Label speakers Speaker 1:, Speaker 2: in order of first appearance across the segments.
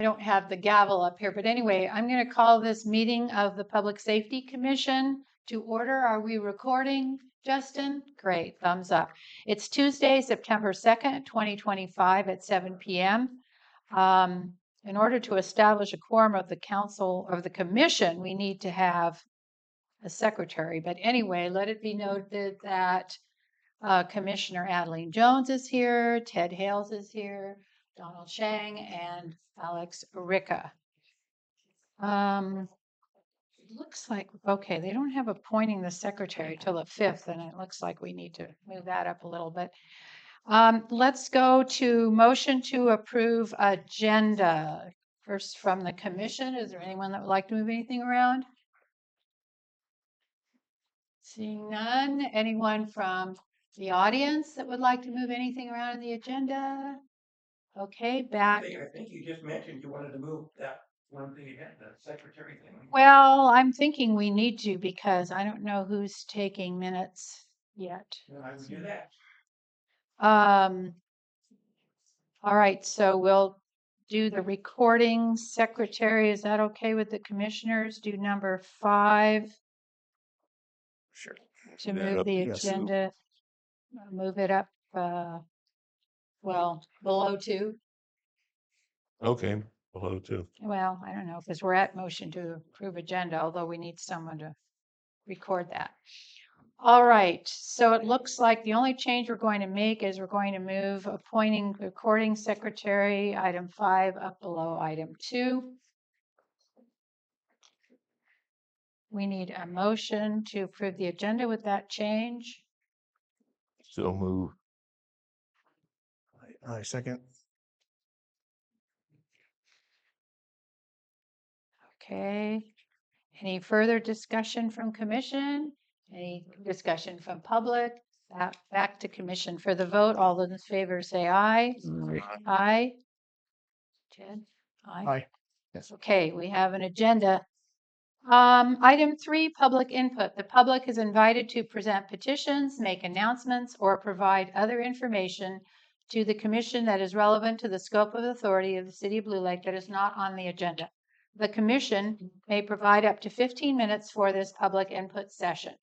Speaker 1: I don't have the gavel up here, but anyway, I'm going to call this meeting of the Public Safety Commission to order. Are we recording, Justin? Great, thumbs up. It's Tuesday, September 2nd, 2025 at 7 p.m. In order to establish a quorum of the council of the commission, we need to have a secretary. But anyway, let it be noted that Commissioner Adeline Jones is here, Ted Hales is here, Donald Shang, and Alex Ricca. Looks like, okay, they don't have appointing the secretary till the 5th, and it looks like we need to move that up a little bit. Let's go to motion to approve agenda. First from the commission, is there anyone that would like to move anything around? Seeing none. Anyone from the audience that would like to move anything around in the agenda? Okay, back.
Speaker 2: I think you just mentioned you wanted to move that one thing again, the secretary thing.
Speaker 1: Well, I'm thinking we need to because I don't know who's taking minutes yet.
Speaker 2: Well, I would do that.
Speaker 1: All right, so we'll do the recording secretary. Is that okay with the commissioners? Do number 5
Speaker 2: Sure.
Speaker 1: to move the agenda, move it up, well, below 2.
Speaker 3: Okay, below 2.
Speaker 1: Well, I don't know, because we're at motion to approve agenda, although we need someone to record that. All right, so it looks like the only change we're going to make is we're going to move appointing recording secretary, item 5, up below item 2. We need a motion to approve the agenda with that change.
Speaker 3: So move.
Speaker 4: I second.
Speaker 1: Okay. Any further discussion from commission? Any discussion from public? Back to commission for the vote. All those in favor say aye. Aye. Ted? Aye.
Speaker 4: Aye.
Speaker 1: Yes. Okay, we have an agenda. Item 3, public input. The public is invited to present petitions, make announcements, or provide other information to the commission that is relevant to the scope of authority of the City of Blue Lake that is not on the agenda. The commission may provide up to 15 minutes for this public input session.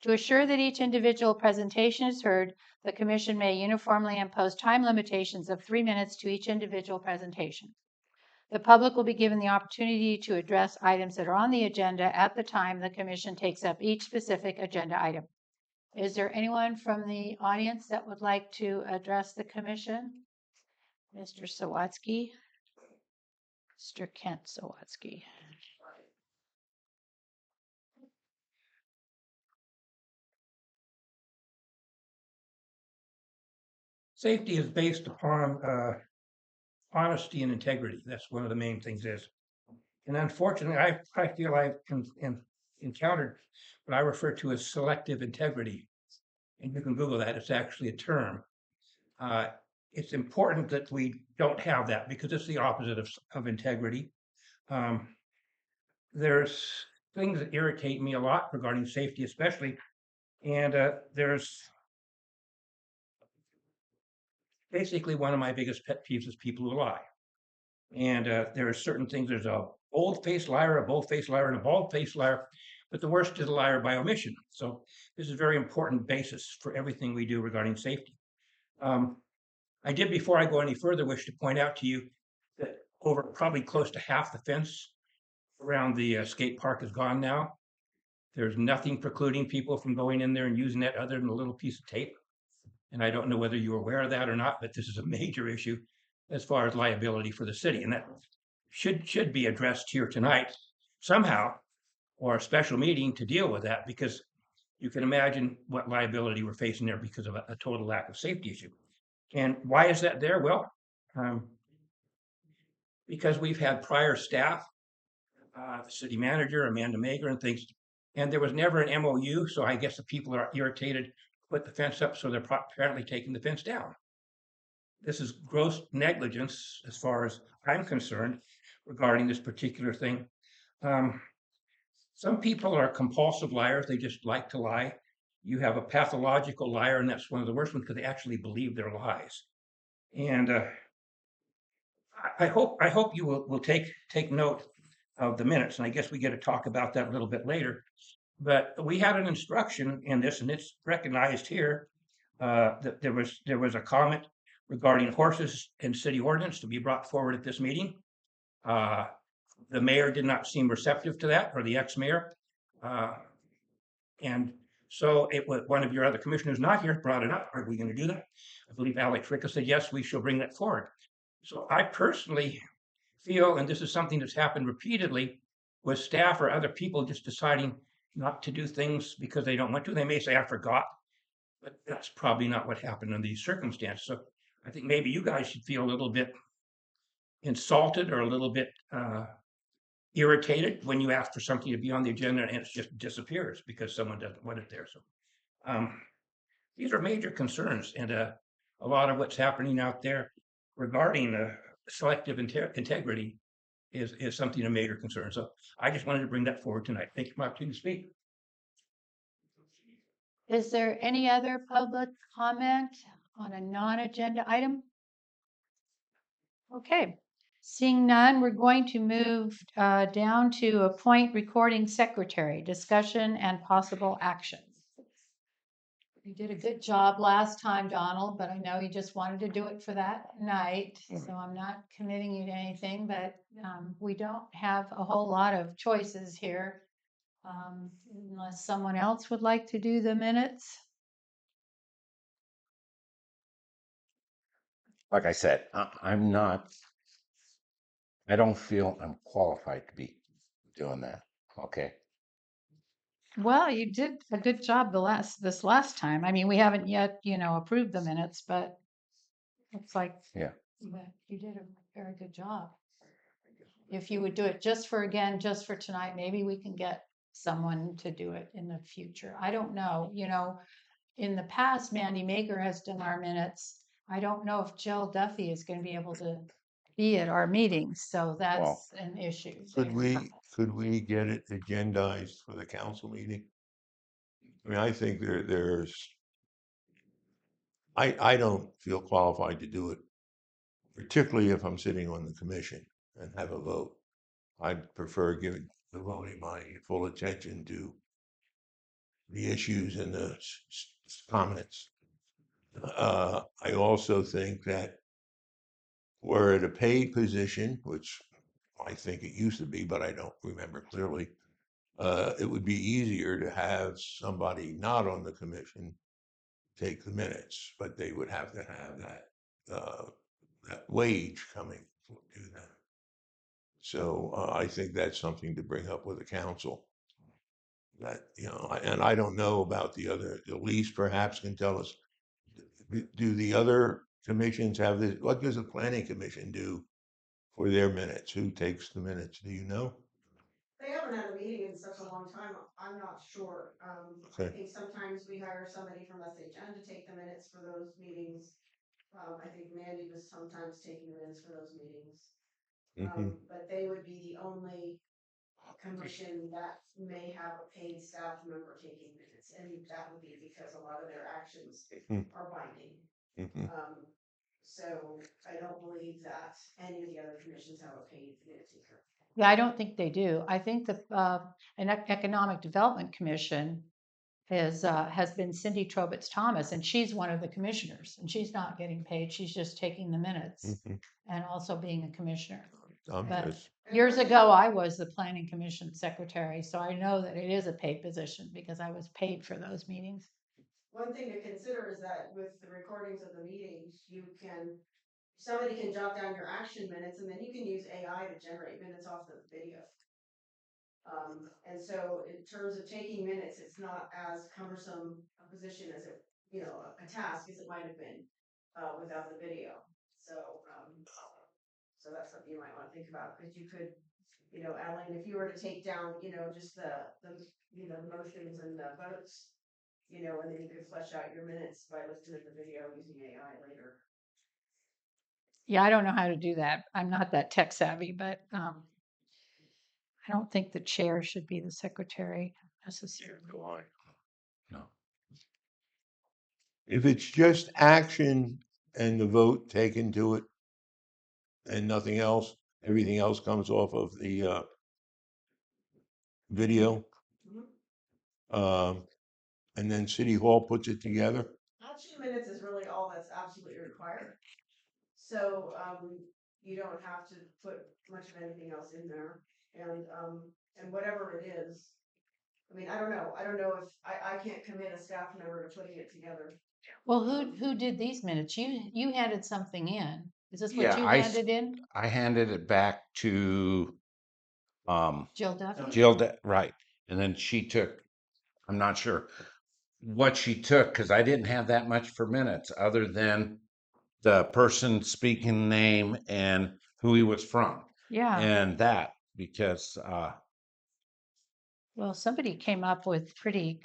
Speaker 1: To assure that each individual presentation is heard, the commission may uniformly impose time limitations of 3 minutes to each individual presentation. The public will be given the opportunity to address items that are on the agenda at the time the commission takes up each specific agenda item. Is there anyone from the audience that would like to address the commission? Mr. Sawatsky? Mr. Kent Sawatsky.
Speaker 2: Safety is based upon honesty and integrity. That's one of the main things is. And unfortunately, I feel I've encountered what I refer to as selective integrity. And you can Google that. It's actually a term. It's important that we don't have that because it's the opposite of integrity. There's things that irritate me a lot regarding safety, especially. And there's basically one of my biggest pet peeves is people who lie. And there are certain things. There's a bold-faced liar, a bold-faced liar, and a bald-faced liar. But the worst is a liar by omission. So this is a very important basis for everything we do regarding safety. I did, before I go any further, wish to point out to you that over probably close to half the fence around the skate park is gone now. There's nothing precluding people from going in there and using that other than a little piece of tape. And I don't know whether you're aware of that or not, but this is a major issue as far as liability for the city. And that should be addressed here tonight somehow, or a special meeting to deal with that, because you can imagine what liability we're facing there because of a total lack of safety issue. And why is that there? Well, because we've had prior staff, the city manager, Amanda Mager, and things, and there was never an MOU. So I guess the people are irritated, put the fence up, so they're apparently taking the fence down. This is gross negligence as far as I'm concerned regarding this particular thing. Some people are compulsive liars. They just like to lie. You have a pathological liar, and that's one of the worst ones because they actually believe their lies. And I hope you will take note of the minutes, and I guess we get to talk about that a little bit later. But we had an instruction in this, and it's recognized here, that there was a comment regarding horses and city ordinance to be brought forward at this meeting. Uh, The mayor did not seem receptive to that, or the ex-mayor. Uh, And so it was, one of your other commissioners not here brought it up. Are we going to do that? I believe Alex Ricka said, yes, we shall bring that forward. So I personally feel, and this is something that's happened repeatedly with staff or other people just deciding not to do things because they don't want to. They may say, I forgot, but that's probably not what happened in these circumstances. So I think maybe you guys should feel a little bit insulted or a little bit irritated when you ask for something to be on the agenda and it just disappears because someone doesn't want it there. So these are major concerns, and a lot of what's happening out there regarding selective integrity is something of major concern. So I just wanted to bring that forward tonight. Thank you for my opportunity to speak.
Speaker 1: Is there any other public comment on a non-agenda item? Okay, seeing none, we're going to move down to appoint recording secretary, discussion and possible action. You did a good job last time, Donald, but I know you just wanted to do it for that night. So I'm not committing you to anything, but we don't have a whole lot of choices here. Unless someone else would like to do the minutes.
Speaker 4: Like I said, I'm not, I don't feel I'm qualified to be doing that. Okay.
Speaker 1: Well, you did a good job this last time. I mean, we haven't yet, approved the minutes, but looks like
Speaker 4: Yeah.
Speaker 1: you did a very good job. If you would do it just for tonight, maybe we can get someone to do it in the future. I don't know, in the past, Mandy Maker has done our minutes. I don't know if Jill Duffy is going to be able to be at our meetings, so that's an issue.
Speaker 3: Could we get it agendized for the council meeting? I mean, I think I don't feel qualified to do it, particularly if I'm sitting on the commission and have a vote. I'd prefer giving the voting my full attention to the issues and the comments. I also think that we're at a paid position, which I think it used to be, but I don't remember clearly. It would be easier to have somebody not on the commission take the minutes, but they would have to have that wage coming to do that. So I think that's something to bring up with the council. That, and I don't know about the other, Elise perhaps can tell us, do the other commissions have this? What does the planning commission do for their minutes? Who takes the minutes? Do you know?
Speaker 5: They haven't had a meeting in such a long time. I'm not sure. I
Speaker 3: Okay.
Speaker 5: think sometimes we hire somebody from SHN to take the minutes for those meetings. I think Mandy was sometimes taking the minutes for those meetings. But they would be the only commission that may have a paid staff member taking minutes, and that would be because a lot of their actions are binding. So I don't believe that any of the other commissions have a paid minute taker.
Speaker 1: Yeah, I don't think they do. I think the an Economic Development Commission has been Cindy Trobitz Thomas, and she's one of the commissioners, and she's not getting paid. She's just taking the minutes and also being a commissioner. But years ago, I was the Planning Commission secretary, so I know that it is a paid position because I was paid for those meetings.
Speaker 5: One thing to consider is that with the recordings of the meetings, somebody can jot down your action minutes, and then you can use AI to generate minutes off the video. And so in terms of taking minutes, it's not as cumbersome a position as a task as it might have been without the video. So that's something you might want to think about, because you could, Adeline, if you were to take down, just the motions and the votes, and then you could flesh out your minutes by listening to the video using AI later.
Speaker 1: Yeah, I don't know how to do that. I'm not that tech savvy, but I don't think the chair should be the secretary necessarily.
Speaker 4: No.
Speaker 3: If it's just action and the vote taken to it, and nothing else, everything else comes off of the video. And then City Hall puts it together.
Speaker 5: Action minutes is really all that's absolutely required. So, you don't have to put much of anything else in there, and whatever it is. I mean, I don't know if, I can't commit a staff member to putting it together.
Speaker 1: Well, who did these minutes? You handed something in. Is this what
Speaker 4: Yeah,
Speaker 1: you handed in?
Speaker 4: I handed it back to
Speaker 1: Jill Duffy?
Speaker 4: Jill, right. And then she took, I'm not sure what she took because I didn't have that much for minutes other than the person speaking name and who he was from.
Speaker 1: Yeah.
Speaker 4: And that because
Speaker 1: Well, somebody came up with pretty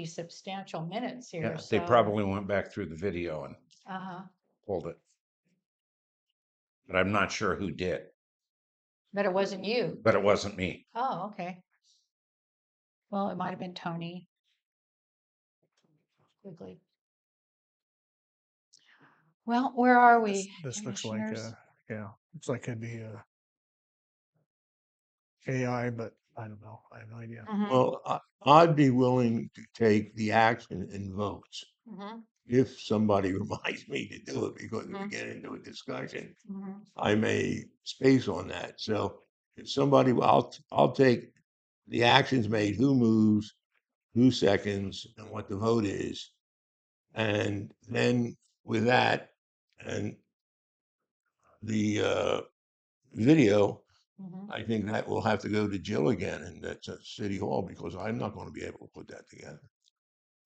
Speaker 1: substantial minutes here.
Speaker 4: yeah, they
Speaker 1: So,
Speaker 4: probably went back through the video and
Speaker 1: uh-huh.
Speaker 4: pulled it. But I'm not sure who did.
Speaker 1: But it wasn't you.
Speaker 4: But it wasn't me.
Speaker 1: Oh, okay. Well, it might have been Tony. Quigley. Well, where are we?
Speaker 6: This looks like,
Speaker 1: Commissioners?
Speaker 6: yeah, looks like it'd be AI, but I don't know. I have no idea.
Speaker 1: Mhm,
Speaker 3: Well, I'd be willing to take the action and votes
Speaker 1: mhm,
Speaker 3: if somebody reminds me to do it, because if we
Speaker 1: Mhm.
Speaker 3: get into a discussion,
Speaker 1: mhm.
Speaker 3: I may space on that. So if somebody, I'll take the actions made, who moves, who seconds, and what the vote is. And then with that and the video,
Speaker 1: Mhm.
Speaker 3: I think that will have to go to Jill again, and that's at City Hall, because I'm not going to be able to put that together.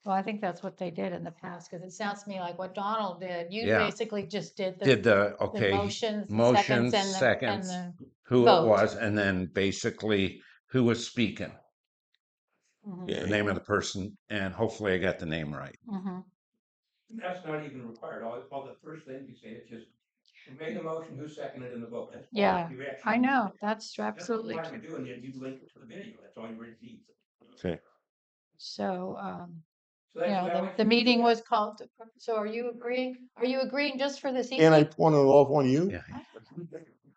Speaker 1: Well, I think that's what they did in the past, because it sounds to me like what Donald did. You
Speaker 4: Yeah.
Speaker 1: basically just did
Speaker 4: Did the
Speaker 1: the
Speaker 4: okay
Speaker 1: motions, the
Speaker 4: motions,
Speaker 1: seconds, and
Speaker 4: seconds,
Speaker 1: the
Speaker 4: who
Speaker 1: vote.
Speaker 4: it was, and then basically who was speaking,
Speaker 1: Mhm,
Speaker 3: Yeah,
Speaker 4: the name of the person, and hopefully I got the name right.
Speaker 1: mhm.
Speaker 2: That's not even required. All the first thing you say, it's just who made the motion, who seconded in the vote. That's all
Speaker 1: Yeah,
Speaker 2: you actually
Speaker 1: I
Speaker 2: need.
Speaker 1: know. That's
Speaker 2: That's what
Speaker 1: absolutely
Speaker 2: you
Speaker 1: true.
Speaker 2: do, and then you link it to the video. That's all you really need.
Speaker 3: okay.
Speaker 1: So,
Speaker 2: So
Speaker 1: you
Speaker 2: that's
Speaker 1: know,
Speaker 2: what Alex
Speaker 1: the
Speaker 2: did.
Speaker 1: meeting was called. So are you agreeing? Are you agreeing just for this
Speaker 3: And I
Speaker 1: evening?
Speaker 3: pawn it off on you?
Speaker 4: Yeah.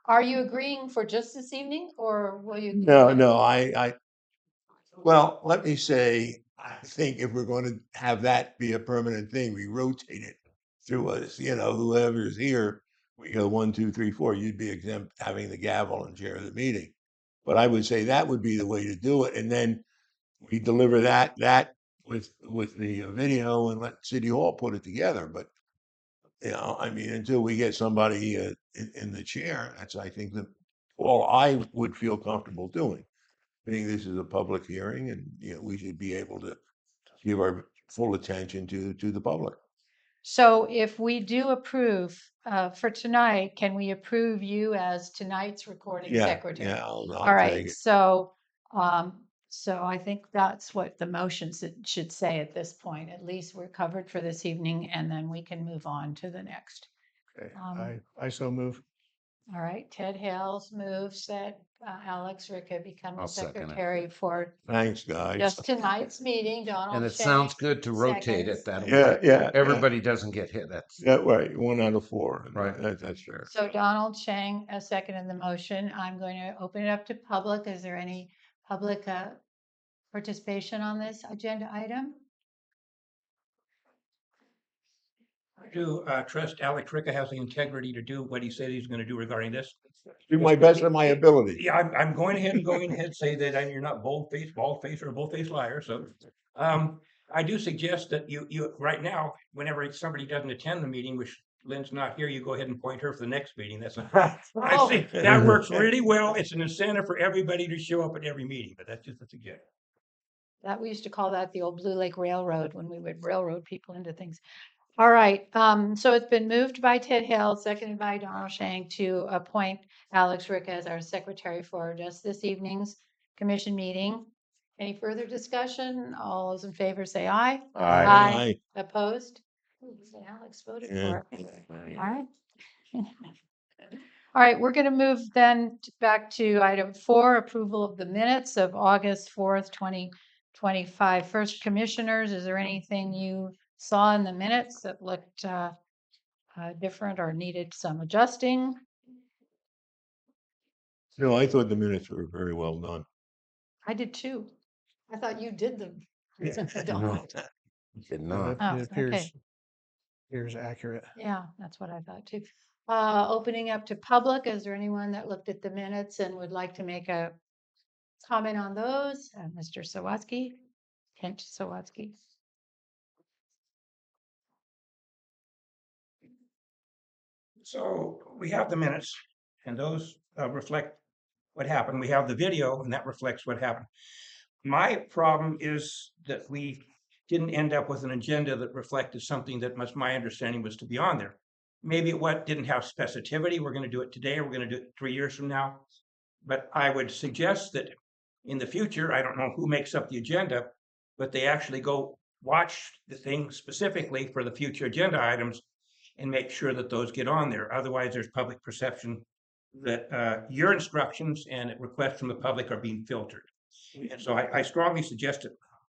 Speaker 1: Are you agreeing for just this evening, or will you?
Speaker 3: No, well, let me say, I think if we're going to have that be a permanent thing, we rotate it through us, whoever's here, we go 1, 2, 3, 4, you'd be exempt having the gavel and chair of the meeting. But I would say that would be the way to do it. And then we deliver that with the video and let City Hall put it together. But, I mean, until we get somebody in the chair, that's, I think, all I would feel comfortable doing. Being this is a public hearing, and we should be able to give our full attention to the public.
Speaker 1: So if we do approve for tonight, can we approve you as tonight's recording
Speaker 3: Yeah,
Speaker 1: secretary?
Speaker 3: yeah, I'll
Speaker 1: All
Speaker 3: take
Speaker 1: right,
Speaker 3: it.
Speaker 1: so I think that's what the motion should say at this point. At least we're covered for this evening, and then we can move on to the next.
Speaker 6: Okay,
Speaker 1: Um,
Speaker 6: I so move.
Speaker 1: All right, Ted Hales moves that Alex Ricca become the
Speaker 4: I'll second it.
Speaker 1: secretary for
Speaker 3: Thanks, guys.
Speaker 1: just tonight's meeting. Donald
Speaker 4: And it
Speaker 1: Shank
Speaker 4: sounds good to rotate
Speaker 1: seconds.
Speaker 4: it that
Speaker 3: Yeah,
Speaker 4: way.
Speaker 3: yeah.
Speaker 4: Everybody doesn't get hit. That's
Speaker 3: Yeah, right, 1 out of 4.
Speaker 4: Right.
Speaker 3: That's fair.
Speaker 1: So Donald Chang, a second in the motion. I'm going to open it up to public. Is there any public participation on this agenda item?
Speaker 2: I do trust Alex Ricca has the integrity to do what he said he's going to do regarding this.
Speaker 3: Do my best of my ability.
Speaker 2: Yeah, I'm going ahead, say that you're not bald faced, or a bold faced liar. So, I do suggest that you right now, whenever somebody doesn't attend the meeting, which Lynn's not here, you go ahead and point her for the next meeting. That's I
Speaker 1: Oh.
Speaker 2: think that works really well. It's an incentive for everybody to show up at every meeting, but that's just a suggestion.
Speaker 1: That we used to call that the old Blue Lake Railroad when we would railroad people into things. All right, so it's been moved by Ted Hill, seconded by Donald Shank to appoint Alex Rick as our secretary for just this evening's commission meeting. Any further discussion? All those in favor say aye.
Speaker 4: Aye.
Speaker 3: Aye.
Speaker 1: Opposed? Ooh, Alex voted
Speaker 3: Yeah.
Speaker 1: for it. All right. All right, we're going to move then back to item 4, approval of the minutes of August 4th, 2025. First, commissioners, is there anything you saw in the minutes that looked different or needed some adjusting?
Speaker 3: No, I thought the minutes were very well done.
Speaker 1: I did too. I thought you did them. Since I
Speaker 4: No,
Speaker 1: don't.
Speaker 4: did
Speaker 6: Yeah,
Speaker 4: not.
Speaker 1: Oh,
Speaker 6: it
Speaker 1: okay.
Speaker 6: appears accurate.
Speaker 1: Yeah, that's what I thought too. Opening up to public, is there anyone that looked at the minutes and would like to make a comment on those? Mr. Sawatsky, Kent Sawatsky.
Speaker 2: So we have the minutes and those reflect what happened. We have the video and that reflects what happened. My problem is that we didn't end up with an agenda that reflected something that my understanding was to be on there. Maybe it didn't have specificity. We're going to do it today, or we're going to do it 3 years from now. But I would suggest that in the future, I don't know who makes up the agenda, but they actually go watch the thing specifically for the future agenda items and make sure that those get on there. Otherwise, there's public perception that your instructions and requests from the public are being filtered. And so I strongly suggest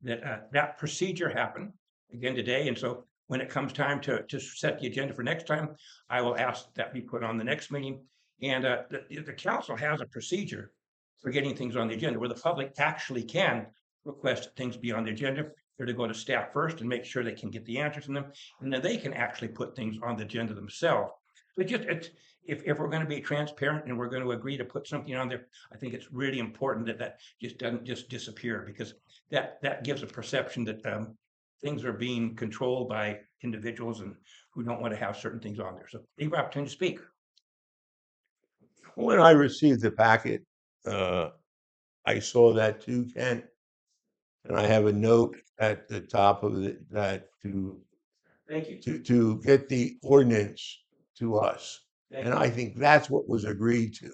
Speaker 2: that that procedure happen again today. And so when it comes time to set the agenda for next time, I will ask that be put on the next meeting. And the council has a procedure for getting things on the agenda where the public actually can request that things be on the agenda. They're to go to staff first and make sure they can get the answers from them, and then they can actually put things on the agenda themselves. But if we're going to be transparent and we're going to agree to put something on there, I think it's really important that that just doesn't just disappear, because that gives a perception that things are being controlled by individuals and who don't want to have certain things on there. So you have opportunity to speak.
Speaker 3: When I received the packet, I saw that too, Kent. And I have a note at the top of it that
Speaker 2: Thank you.
Speaker 3: to get the ordinance to us.
Speaker 2: Thank
Speaker 3: And
Speaker 2: you.
Speaker 3: I think that's what was agreed to,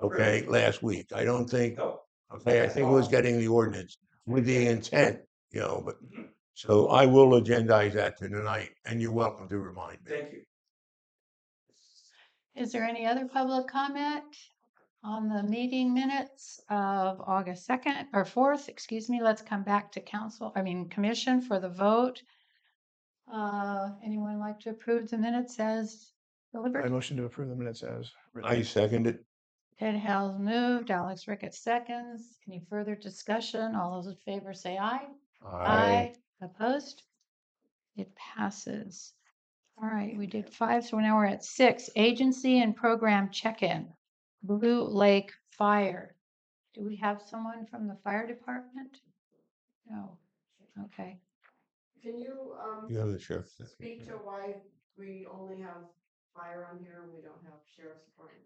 Speaker 3: okay, last week. I don't think,
Speaker 2: No.
Speaker 3: okay, I think it was getting the ordinance with the intent, but
Speaker 2: Mhm.
Speaker 3: so I will agendize that to tonight, and you're welcome to remind me.
Speaker 2: Thank you.
Speaker 1: Is there any other public comment on the meeting minutes of August 2nd or 4th? Excuse me. Let's come back to commission for the vote. Anyone like to approve the minutes as
Speaker 6: I
Speaker 1: delivered?
Speaker 6: motion to approve the minutes as
Speaker 3: I
Speaker 6: written.
Speaker 3: second it.
Speaker 1: Ted Hales moved, Alex Ricketts seconds. Any further discussion? All those in favor say aye. Opposed? It passes. All right, we did 5, so now we're at 6. Agency and program check-in. Blue Lake Fire. Do we have someone from the fire department? No. Okay.
Speaker 5: Can you,
Speaker 3: You have the sheriff.
Speaker 5: speak to why we only have fire on here and we don't have sheriff's department?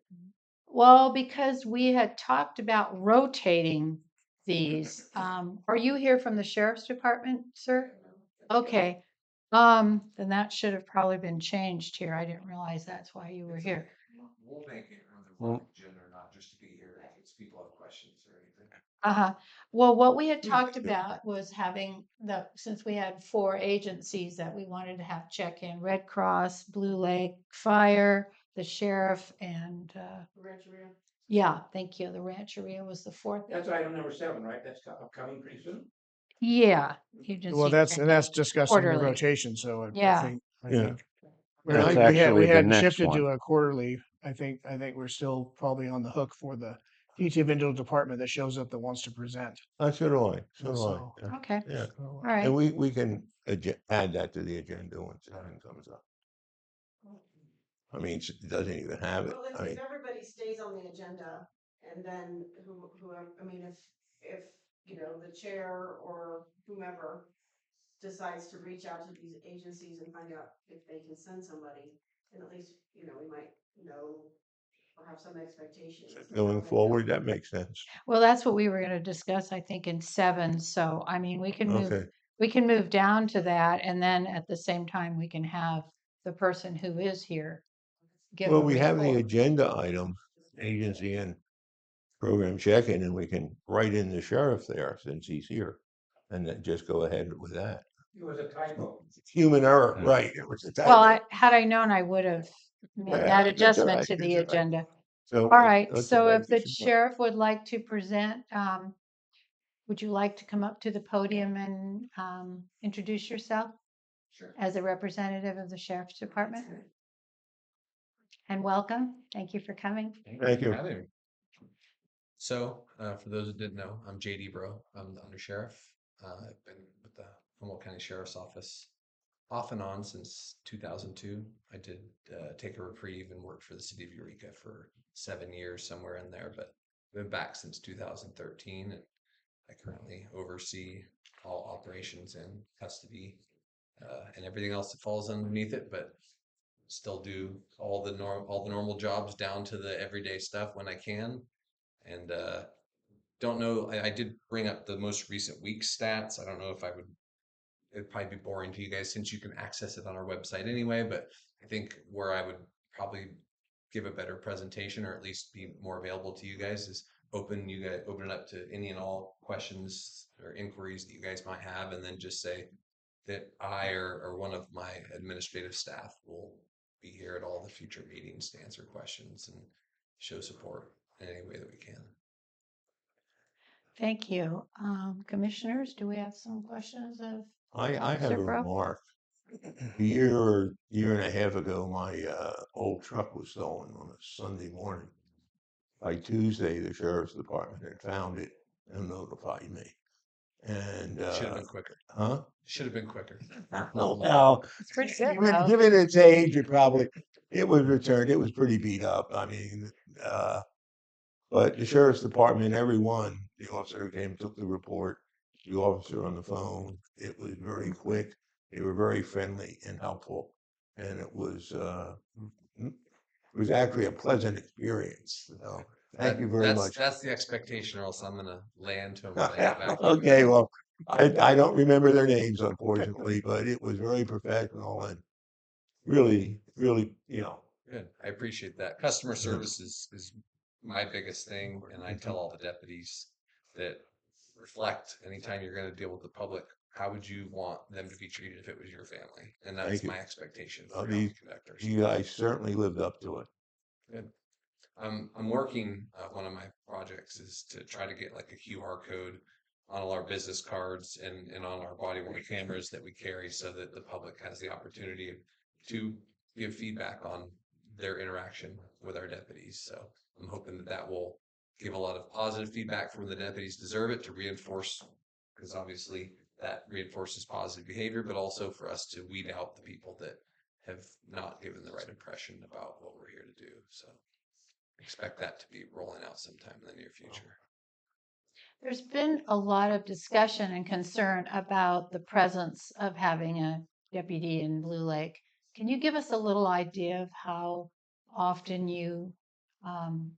Speaker 1: Well, because we had talked about rotating these. Are you here from the sheriff's department, sir? Okay. Then that should have probably been changed here. I didn't realize that's why you were here.
Speaker 7: We'll make it whether
Speaker 3: Well-
Speaker 7: we're on the agenda or not, just to be here in case people have questions or anything.
Speaker 1: Uh-huh. Well, what we had talked about was having since we had 4 agencies that we wanted to have check in, Red Cross, Blue Lake Fire, the sheriff, and,
Speaker 5: Rancheria.
Speaker 1: yeah, thank you. The Rancheria was the 4th.
Speaker 2: That's item number 7, right? That's upcoming pretty soon.
Speaker 1: Yeah.
Speaker 6: Well, that's discussing the
Speaker 1: quarterly.
Speaker 6: rotation, so I
Speaker 1: Yeah.
Speaker 6: think, I
Speaker 3: Yeah.
Speaker 6: think.
Speaker 4: That's
Speaker 6: We
Speaker 4: actually the
Speaker 6: hadn't
Speaker 4: next
Speaker 6: shifted
Speaker 4: one.
Speaker 6: to a quarterly. I think we're still probably on the hook for each individual department that shows up that wants to present.
Speaker 3: So do I. So do
Speaker 6: So-
Speaker 3: I. Yeah.
Speaker 1: Okay.
Speaker 3: Yeah.
Speaker 6: So,
Speaker 1: All right.
Speaker 3: And we can add that to the agenda when something comes up. I mean, it doesn't even have it.
Speaker 5: Well,
Speaker 3: I mean,
Speaker 5: if everybody stays on the agenda and then if, the chair or whomever decides to reach out to these agencies and find out if they can send somebody, then at least, we might know or have some expectations.
Speaker 3: going forward, that makes sense.
Speaker 1: Well, that's what we were going to discuss, I think, in 7. So, I mean, we can move,
Speaker 3: Okay.
Speaker 1: we can move down to that. And then at the same time, we can have the person who is here give
Speaker 3: Well,
Speaker 1: a
Speaker 3: we have the
Speaker 1: report.
Speaker 3: agenda item, agency and program check-in, and we can write in the sheriff there since he's here. And then just go ahead with that.
Speaker 2: It was a typo.
Speaker 3: Human error,
Speaker 4: Yeah.
Speaker 3: right. It was a
Speaker 1: Well,
Speaker 3: typo.
Speaker 1: had I known, I would have made
Speaker 3: Yeah,
Speaker 1: that
Speaker 3: that's all
Speaker 1: adjustment
Speaker 3: right,
Speaker 1: to the
Speaker 3: that's all right.
Speaker 1: agenda.
Speaker 3: So
Speaker 1: All right.
Speaker 3: let's
Speaker 1: So
Speaker 3: invite
Speaker 1: if the
Speaker 3: sheriff.
Speaker 1: sheriff would like to present, would you like to come up to the podium and introduce yourself
Speaker 7: Sure.
Speaker 1: as a representative of the sheriff's department? And welcome. Thank you for coming.
Speaker 3: Thank you.
Speaker 7: Hi there. For those who didn't know, I'm JD Bro. I'm the undersheriff. I've been with the Humboldt County Sheriff's Office off and on since 2002. I did take a reprieve and worked for the city of Eureka for 7 years, somewhere in there, but I've been back since 2013, and I currently oversee all operations and custody and everything else that falls underneath it, but still do all the normal jobs down to the everyday stuff when I can. And don't know. I did bring up the most recent week stats. I don't know if I would. It'd probably be boring to you guys since you can access it on our website anyway. But I think where I would probably give a better presentation, or at least be more available to you guys, is open it up to any and all questions or inquiries that you guys might have, and then just say that I or one of my administrative staff will be here at all the future meetings to answer questions and show support in any way that we can.
Speaker 1: Thank you. Commissioners, do we have some questions of?
Speaker 3: I have a
Speaker 1: Zipro?
Speaker 3: remark. A year and a half ago, my old truck was stolen on a Sunday morning. By Tuesday, the sheriff's department had found it and notified me. And
Speaker 7: Should have been quicker.
Speaker 3: huh?
Speaker 7: Should have been quicker.
Speaker 3: Well,
Speaker 1: It's pretty good,
Speaker 3: given,
Speaker 1: though.
Speaker 3: given its age, it was returned. It was pretty beat up. I mean, but the sheriff's department, everyone, the officer who came, took the report, the officer on the phone. It was very quick. They were very friendly and helpful, and it was actually a pleasant experience. So thank you very much.
Speaker 7: That's the expectation, or else I'm gonna land to them. Back.
Speaker 3: Okay, well, I don't remember their names, unfortunately, but it was very professional and really, really,
Speaker 7: Good. I appreciate that. Customer service is my biggest thing, and I tell all the deputies that reflect anytime you're going to deal with the public. How would you want them to be treated if it was your family? And that's
Speaker 3: Thank you.
Speaker 7: my expectation
Speaker 3: Oh,
Speaker 7: for health conductors.
Speaker 3: you guys certainly lived up to it.
Speaker 7: Good. I'm working. One of my projects is to try to get like a QR code on all our business cards and on our body worn cameras that we carry, so that the public has the opportunity to give feedback on their interaction with our deputies. So I'm hoping that will give a lot of positive feedback from the deputies deserve it, to reinforce, because obviously that reinforces positive behavior, but also for us to weed out the people that have not given the right impression about what we're here to do. So expect that to be rolling out sometime in the near future.
Speaker 1: There's been a lot of discussion and concern about the presence of having a deputy in Blue Lake. Can you give us a little idea of how often you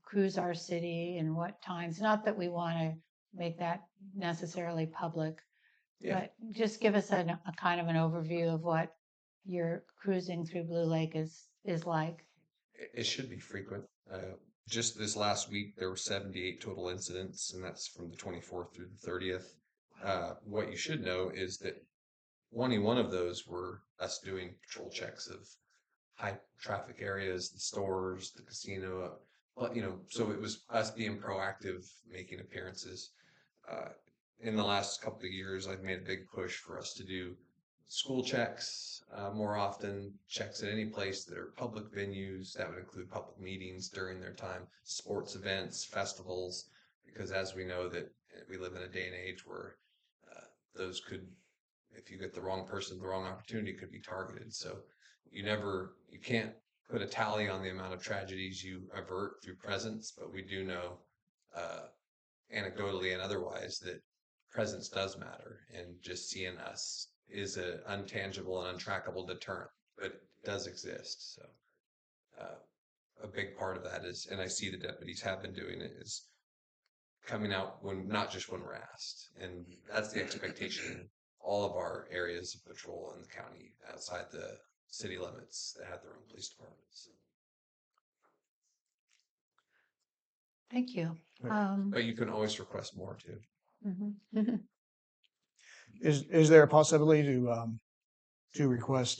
Speaker 1: cruise our city and what times? Not that we want to make that necessarily public,
Speaker 7: Yeah.
Speaker 1: but just give us a kind of an overview of what your cruising through Blue Lake is like.
Speaker 7: It should be frequent. Just this last week, there were 78 total incidents, and that's from the 24th through the 30th. What you should know is that 21 of those were us doing patrol checks of high traffic areas, the stores, the casino. But so it was us being proactive, making appearances. In the last couple of years, I've made a big push for us to do school checks more often, checks at any place that are public venues. That would include public meetings during their time, sports events, festivals, because as we know that we live in a day and age where those could, if you get the wrong person, the wrong opportunity, could be targeted. So you can't put a tally on the amount of tragedies you avert through presence, but we do know anecdotally and otherwise that presence does matter, and just seeing us is an untangible and untrackable deterrent, but it does exist. So a big part of that is, and I see the deputies have been doing it, is coming out not just when we're asked. And that's the expectation in all of our areas of patrol in the county outside the city limits that have their own police departments.
Speaker 1: Thank you.
Speaker 7: But you can always request more too.
Speaker 1: Mhm.
Speaker 6: Is there a possibility to request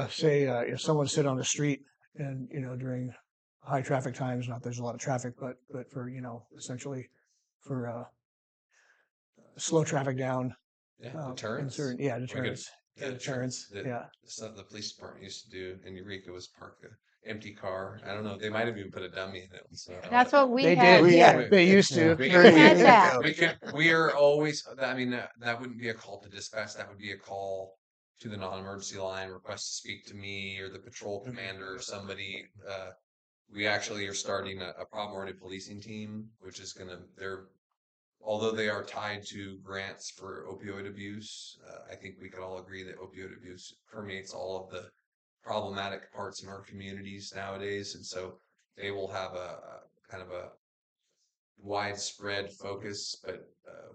Speaker 6: say if someone sit on the street and during high traffic times, not there's a lot of traffic, but for essentially for slow traffic down.
Speaker 7: Yeah, deterrence.
Speaker 6: Deterrence.
Speaker 7: Yeah,
Speaker 6: Deterrence.
Speaker 7: The
Speaker 6: Yeah.
Speaker 7: stuff the police department used to do in Eureka was park empty car. I don't know. They might have even put a dummy in it. So
Speaker 1: That's what we
Speaker 6: They
Speaker 1: had
Speaker 6: did.
Speaker 1: here.
Speaker 6: They used to.
Speaker 7: We
Speaker 1: We
Speaker 7: can-
Speaker 1: had that.
Speaker 7: we are always, I mean, that wouldn't be a call to dispatch. That would be a call to the non-emergency line, request to speak to me or the patrol commander or somebody. We actually are starting a problem-oriented policing team, which is although they are tied to grants for opioid abuse, I think we could all agree that opioid abuse permeates all of the problematic parts in our communities nowadays. And so they will have a kind of a widespread focus, but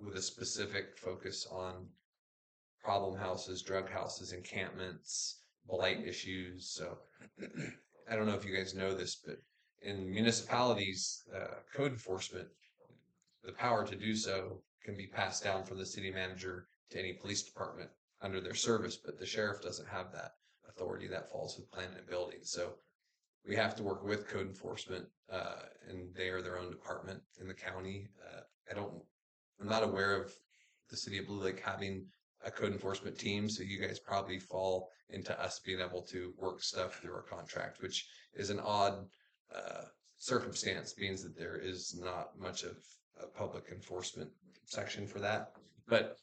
Speaker 7: with a specific focus on problem houses, drug houses, encampments, blight issues. So I don't know if you guys know this, but in municipalities, code enforcement, the power to do so can be passed down from the city manager to any police department under their service, but the sheriff doesn't have that authority. That falls with planning and building. So we have to work with code enforcement, and they are their own department in the county. I'm not aware of the city of Blue Lake having a code enforcement team, so you guys probably fall into us being able to work stuff through our contract, which is an odd circumstance, means that there is not much of a public enforcement section for that. But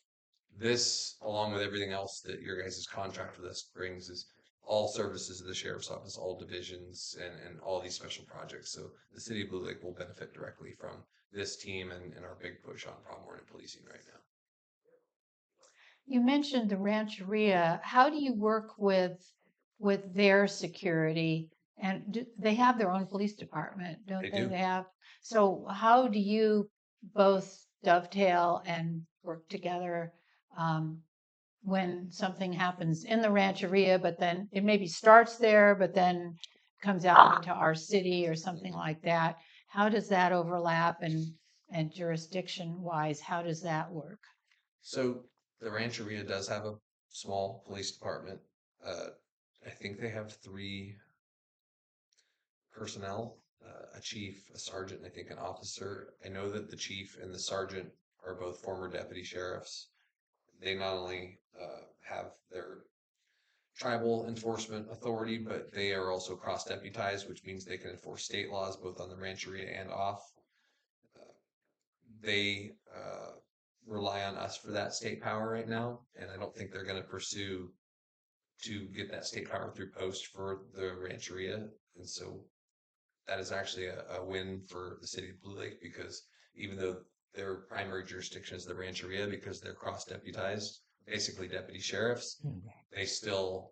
Speaker 7: this, along with everything else that your guys' contract with us brings, is all services of the sheriff's office, all divisions, and all these special projects. So the city of Blue Lake will benefit directly from this team and our big push on problem-oriented policing right now.
Speaker 1: You mentioned the Rancheria. How do you work with their security? And they have their own police department, don't
Speaker 7: They
Speaker 1: they?
Speaker 7: do.
Speaker 1: They have. So how do you both dovetail and work together when something happens in the Rancheria, but then it maybe starts there, but then comes out into our city or something like that? How does that overlap, and jurisdiction wise, how does that work?
Speaker 7: So the Rancheria does have a small police department. I think they have 3 personnel, a chief, a sergeant, and I think an officer. I know that the chief and the sergeant are both former deputy sheriffs. They not only have their tribal enforcement authority, but they are also cross-deputized, which means they can enforce state laws both on the Rancheria and off. They rely on us for that state power right now, and I don't think they're going to pursue to get that state power through post for the Rancheria. And so that is actually a win for the city of Blue Lake, because even though their primary jurisdiction is the Rancheria, because they're cross-deputized, basically deputy sheriffs, they still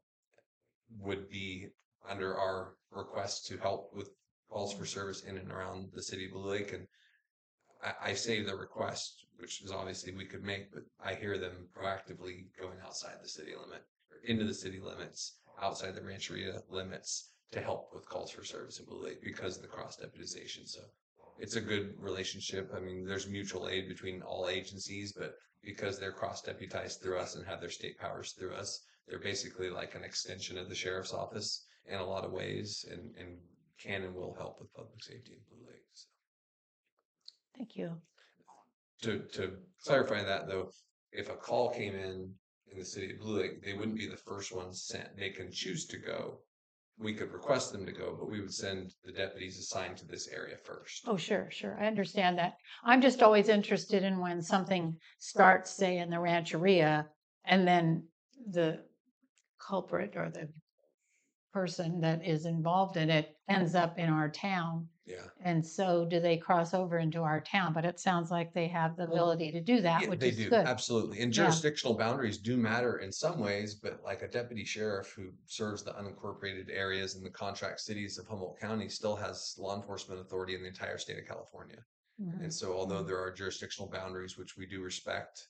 Speaker 7: would be under our request to help with calls for service in and around the city of Blue Lake. And I say the request, which is obviously we could make, but I hear them proactively going outside the city limit, or into the city limits, outside the Rancheria limits, to help with calls for service in Blue Lake because of the cross deputization. So it's a good relationship. I mean, there's mutual aid between all agencies, but because they're cross deputized through us and have their state powers through us, they're basically like an extension of the sheriff's office in a lot of ways, and can and will help with public safety in Blue Lake. So.
Speaker 1: Thank you.
Speaker 7: To clarify that though, if a call came in the city of Blue Lake, they wouldn't be the first ones sent. They can choose to go. We could request them to go, but we would send the deputies assigned to this area first.
Speaker 1: Oh, sure. I understand that. I'm just always interested in when something starts, say, in the Rancheria, and then the culprit or the person that is involved in it ends up in our town.
Speaker 7: Yeah.
Speaker 1: And so do they cross over into our town? But it sounds like they have the ability to do that,
Speaker 7: Yeah,
Speaker 1: which
Speaker 7: they
Speaker 1: is
Speaker 7: do.
Speaker 1: good.
Speaker 7: Absolutely. And
Speaker 1: Yeah.
Speaker 7: jurisdictional boundaries do matter in some ways, but like a deputy sheriff who serves the unincorporated areas in the contract cities of Humboldt County still has law enforcement authority in the entire state of California.
Speaker 1: Mhm.
Speaker 7: And so although there are jurisdictional boundaries, which we do respect,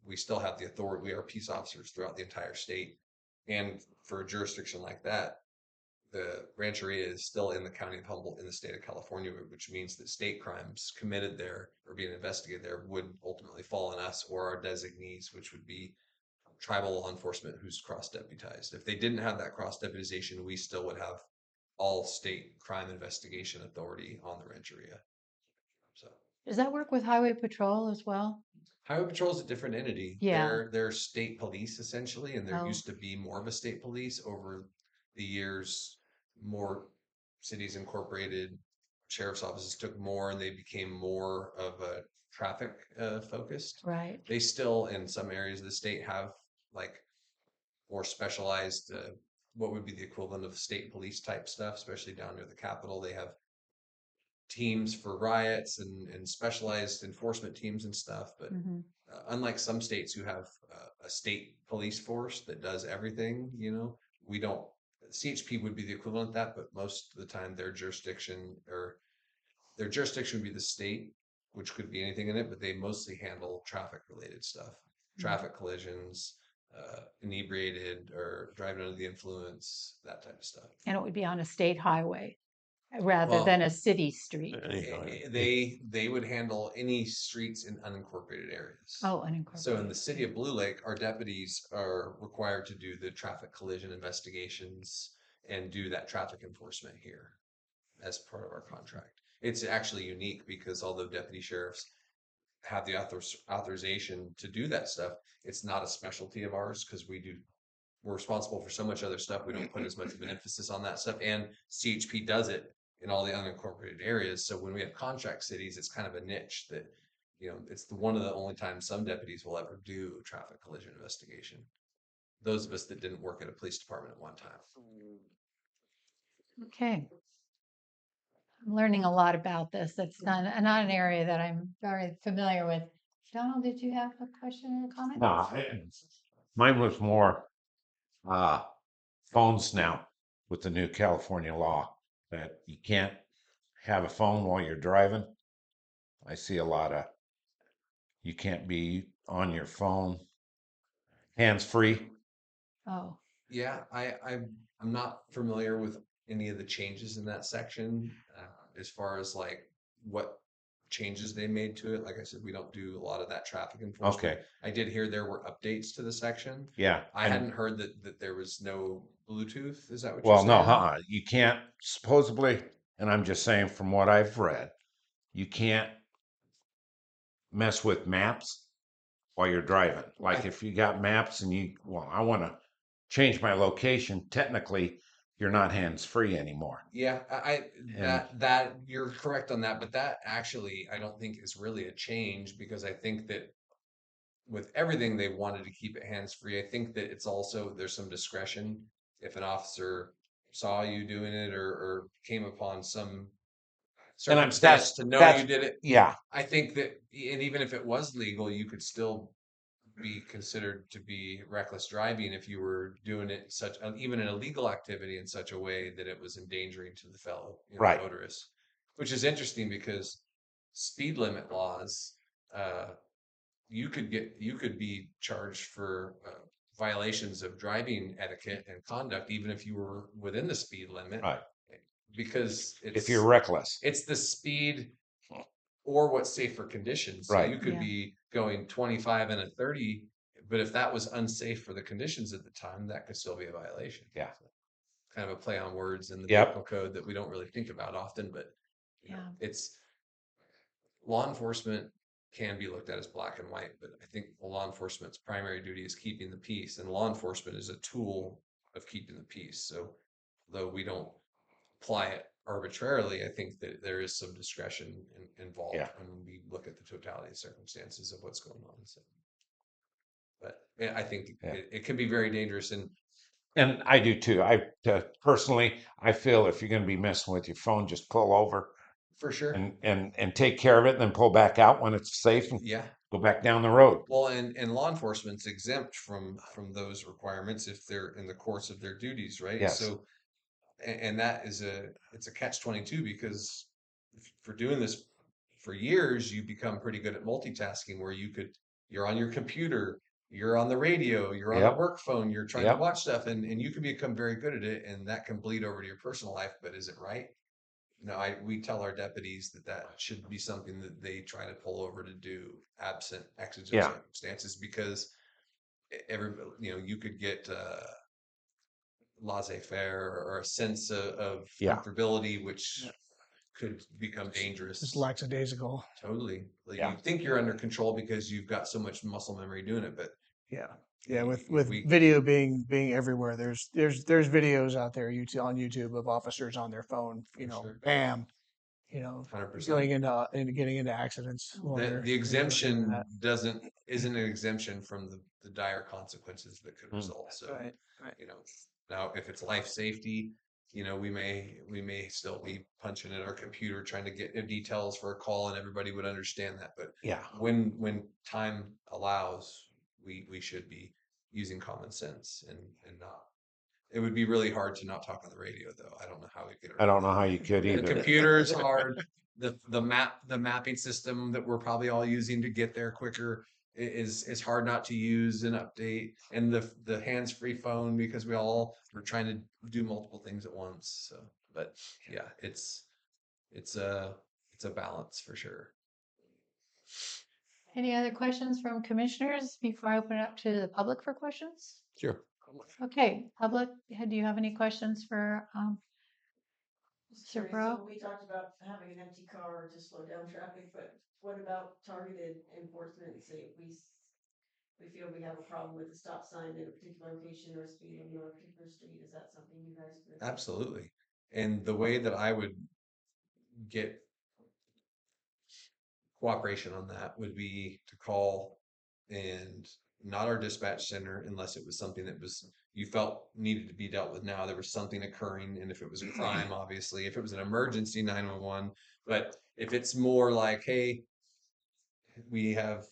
Speaker 7: we still have the authority. We are peace officers throughout the entire state. And for a jurisdiction like that, the Rancheria is still in the county of Humboldt in the state of California, which means that state crimes committed there or being investigated there would ultimately fall on us or our designees, which would be tribal law enforcement who's cross-deputized. If they didn't have that cross-deputization, we still would have all state crime investigation authority on the Rancheria. So
Speaker 1: Does that work with Highway Patrol as well?
Speaker 7: Highway Patrol is a different entity.
Speaker 1: Yeah.
Speaker 7: They're state police essentially, and there
Speaker 1: Oh.
Speaker 7: used to be more of a state police over the years. more cities incorporated, sheriff's offices took more and they became more of a traffic focused.
Speaker 1: Right.
Speaker 7: They still, in some areas of the state, have like more specialized, what would be the equivalent of state police type stuff, especially down near the Capitol. They have teams for riots and specialized enforcement teams and stuff. But
Speaker 1: Mhm.
Speaker 7: unlike some states who have a state police force that does everything, we don't. CHP would be the equivalent of that, but most of the time their jurisdiction would be the state, which could be anything in it, but they mostly handle traffic related stuff, traffic collisions, inebriated or driving under the influence, that type of stuff.
Speaker 1: And it would be on a state highway rather
Speaker 7: Well,
Speaker 1: than a city street.
Speaker 3: Anyhow,
Speaker 7: They would handle any streets in unincorporated areas.
Speaker 1: Oh,
Speaker 7: So in
Speaker 1: unincorporated.
Speaker 7: the city of Blue Lake, our deputies are required to do the traffic collision investigations and do that traffic enforcement here as part of our contract. It's actually unique because although deputy sheriffs have the authorization to do that stuff, it's not a specialty of ours because we're responsible for so much other stuff. We don't put as much of an emphasis on that stuff. And CHP does it in all the unincorporated areas. So when we have contract cities, it's kind of a niche that, it's one of the only times some deputies will ever do a traffic collision investigation. Those of us that didn't work at a police department at one time.
Speaker 1: Okay. I'm learning a lot about this. That's not an area that I'm very familiar with. Donald, did you have a question or a comment?
Speaker 4: No, mine was more phones now with the new California law that you can't have a phone while you're driving. I see a lot of you can't be on your phone hands free.
Speaker 1: Oh,
Speaker 7: Yeah, I'm not familiar with any of the changes in that section as far as like what changes they made to it. Like I said, we don't do a lot of that traffic enforcement.
Speaker 4: Okay.
Speaker 7: I did hear there were updates to the section.
Speaker 4: Yeah.
Speaker 7: I
Speaker 4: and-
Speaker 7: hadn't heard that there was no Bluetooth. Is that what
Speaker 4: Well,
Speaker 7: you're
Speaker 4: no,
Speaker 7: saying?
Speaker 4: you can't supposedly, and I'm just saying from what I've read, you can't mess with maps while you're driving. Like if you got maps and I want to change my location, technically you're not hands free anymore.
Speaker 7: Yeah,
Speaker 4: And-
Speaker 7: that you're correct on that, but that actually I don't think is really a change because I think that with everything they wanted to keep it hands free. I think that it's also there's some discretion if an officer saw you doing it or came upon some
Speaker 4: And
Speaker 7: circumstance to know
Speaker 4: that's-
Speaker 7: you did it.
Speaker 4: Yeah.
Speaker 7: I think that, and even if it was legal, you could still be considered to be reckless driving if you were doing it even an illegal activity in such a way that it was endangering to the fellow
Speaker 4: Right.
Speaker 7: motorist, which is interesting because speed limit laws, you could be charged for violations of driving etiquette and conduct even if you were within the speed limit,
Speaker 4: Right.
Speaker 7: because
Speaker 4: If you're reckless.
Speaker 7: it's the speed or what's safe for conditions. So
Speaker 4: Right.
Speaker 7: you could
Speaker 1: Yeah.
Speaker 7: be going 25 and a 30, but if that was unsafe for the conditions at the time, that could still be a violation.
Speaker 4: Yeah.
Speaker 7: Kind of a play on words in the
Speaker 4: Yep.
Speaker 7: vehicle code that we don't really think about often, but
Speaker 1: yeah.
Speaker 7: it's law enforcement can be looked at as black and white, but I think law enforcement's primary duty is keeping the peace, and law enforcement is a tool of keeping the peace. So though we don't apply it arbitrarily, I think that there is some discretion involved
Speaker 4: Yeah.
Speaker 7: when we look at the totality of circumstances of what's going on. So, but yeah, I think
Speaker 4: Yeah.
Speaker 7: it can be very dangerous.
Speaker 4: And I do too. Personally, I feel if you're going to be messing with your phone, just pull over
Speaker 7: For sure.
Speaker 4: and take care of it, and then pull back out when it's safe and
Speaker 7: Yeah.
Speaker 4: go back down the road.
Speaker 7: Well, and law enforcement's exempt from those requirements if they're in the course of their duties, right?
Speaker 4: Yes.
Speaker 7: So, and that is it's a catch-22 because for doing this for years, you become pretty good at multitasking where you're on your computer, you're on the radio, you're on
Speaker 4: Yep.
Speaker 7: a work phone, you're trying
Speaker 4: Yep.
Speaker 7: to watch stuff and you can become very good at it and that can bleed over to your personal life, but is it right? No, we tell our deputies that should be something that they try to pull over to do absent exigent
Speaker 4: Yeah.
Speaker 7: circumstances because you could get laissez-faire or a sense of
Speaker 4: Yeah.
Speaker 7: comfortability, which could become dangerous.
Speaker 6: Just lackadaisical.
Speaker 7: Totally. Like
Speaker 4: Yeah.
Speaker 7: you think you're under control because you've got so much muscle memory doing it, but
Speaker 6: Yeah. Yeah,
Speaker 7: We-
Speaker 6: with
Speaker 7: we-
Speaker 6: video being everywhere, there's videos out there YouTube on YouTube of officers on their phone,
Speaker 7: For sure.
Speaker 6: bam,
Speaker 7: 100%.
Speaker 6: getting into accidents. while
Speaker 7: The
Speaker 6: they're doing
Speaker 7: exemption
Speaker 6: that.
Speaker 7: isn't an exemption from the dire consequences that could result. So
Speaker 6: Right, right.
Speaker 7: now if it's life safety, we may still be punching at our computer trying to get details for a call, and everybody would understand that. But
Speaker 4: Yeah.
Speaker 7: when time allows, we should be using common sense and not. It would be really hard to not talk on the radio, though. I don't know how we get.
Speaker 4: I don't know how you could
Speaker 7: The
Speaker 4: either.
Speaker 7: computer is hard. The mapping system that we're probably all using to get there quicker is hard not to use and update. And the hands-free phone, because we all are trying to do multiple things at once. So, but yeah, it's a balance for sure.
Speaker 1: Any other questions from commissioners before I open it up to the public for questions?
Speaker 3: Sure.
Speaker 1: Okay, public, do you have any questions for
Speaker 5: Just
Speaker 1: Mr.
Speaker 5: curious,
Speaker 1: Bro?
Speaker 5: so we talked about having an empty car to slow down traffic, but what about targeted enforcement? Say if we feel we have a problem with a stop sign in a particular location or speed limit on a particular street, is that something you guys could?
Speaker 7: Absolutely. And the way that I would get cooperation on that would be to call and not our dispatch center unless it was something that was you felt needed to be dealt with now. There was something occurring, and if it was a crime, obviously, if it was an emergency, 911. But if it's more like, hey, we have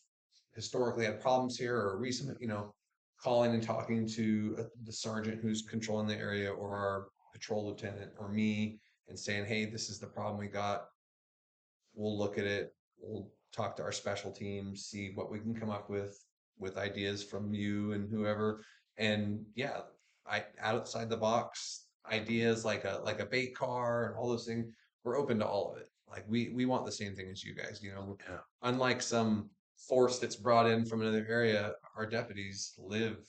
Speaker 7: historically had problems here, or recent, calling and talking to the sergeant who's controlling the area, or our patrol lieutenant, or me, and saying, hey, this is the problem we got. We'll look at it. We'll talk to our special teams, see what we can come up with ideas from you and whoever. And yeah, outside the box ideas like a bait car and all those things. We're open to all of it. Like we want the same thing as you guys.
Speaker 4: Yeah.
Speaker 7: Unlike some force that's brought in from another area, our deputies live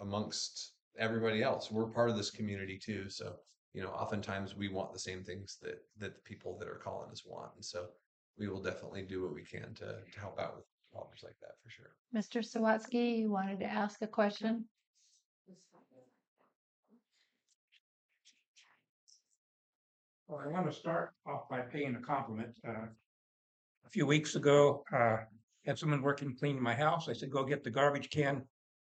Speaker 7: amongst everybody else. We're part of this community too. So oftentimes we want the same things that the people that are calling us want, and so we will definitely do what we can to help out with problems like that for sure.
Speaker 1: Mr. Sawatsky, you wanted to ask a question?
Speaker 2: Well, I want to start off by paying a compliment. A few weeks ago, had someone working cleaning my house. I said, go get the garbage can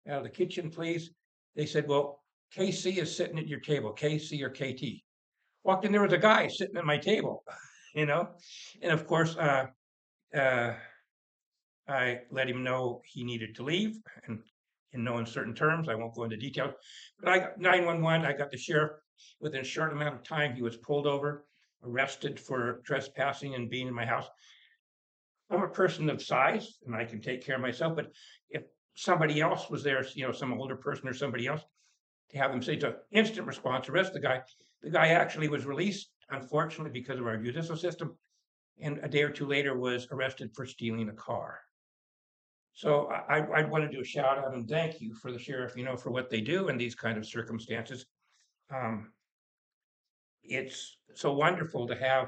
Speaker 2: out of the kitchen, please. They said, well, KC is sitting at your table, KC or KT. Walked in, there was a guy sitting at my table, and of course, I let him know he needed to leave, and in no uncertain terms, I won't go into details, but I got 911, I got the sheriff. Within a short amount of time, he was pulled over, arrested for trespassing and being in my house. I'm a person of size and I can take care of myself, but if somebody else was there, some older person or somebody else, to have them say to instant response, arrest the guy actually was released, unfortunately, because of our judicial system, and a day or two later was arrested for stealing a car. So I want to do a shout out and thank you for the sheriff, for what they do in these kind of circumstances. It's so wonderful to have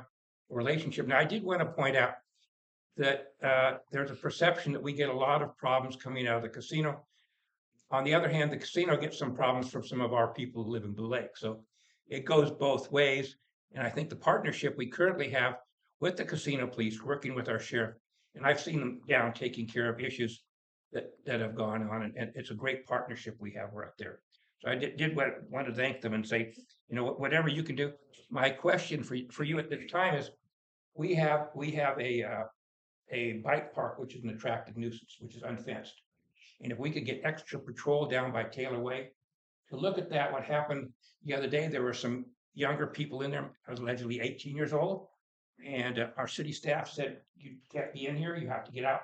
Speaker 2: a relationship. Now, I did want to point out that there's a perception that we get a lot of problems coming out of the casino. On the other hand, the casino gets some problems from some of our people who live in Blue Lake. So it goes both ways. And I think the partnership we currently have with the casino police, working with our sheriff, and I've seen them down taking care of issues that have gone on, and it's a great partnership we have right there. So I did want to thank them and say, whatever you can do. My question for you at this time is, we have a bike park, which is an attractive nuisance, which is unfenced. And if we could get extra patrol down by Taylor Way to look at that, what happened the other day, there were some younger people in there, allegedly 18 years old. And our city staff said, you can't be in here, you have to get out.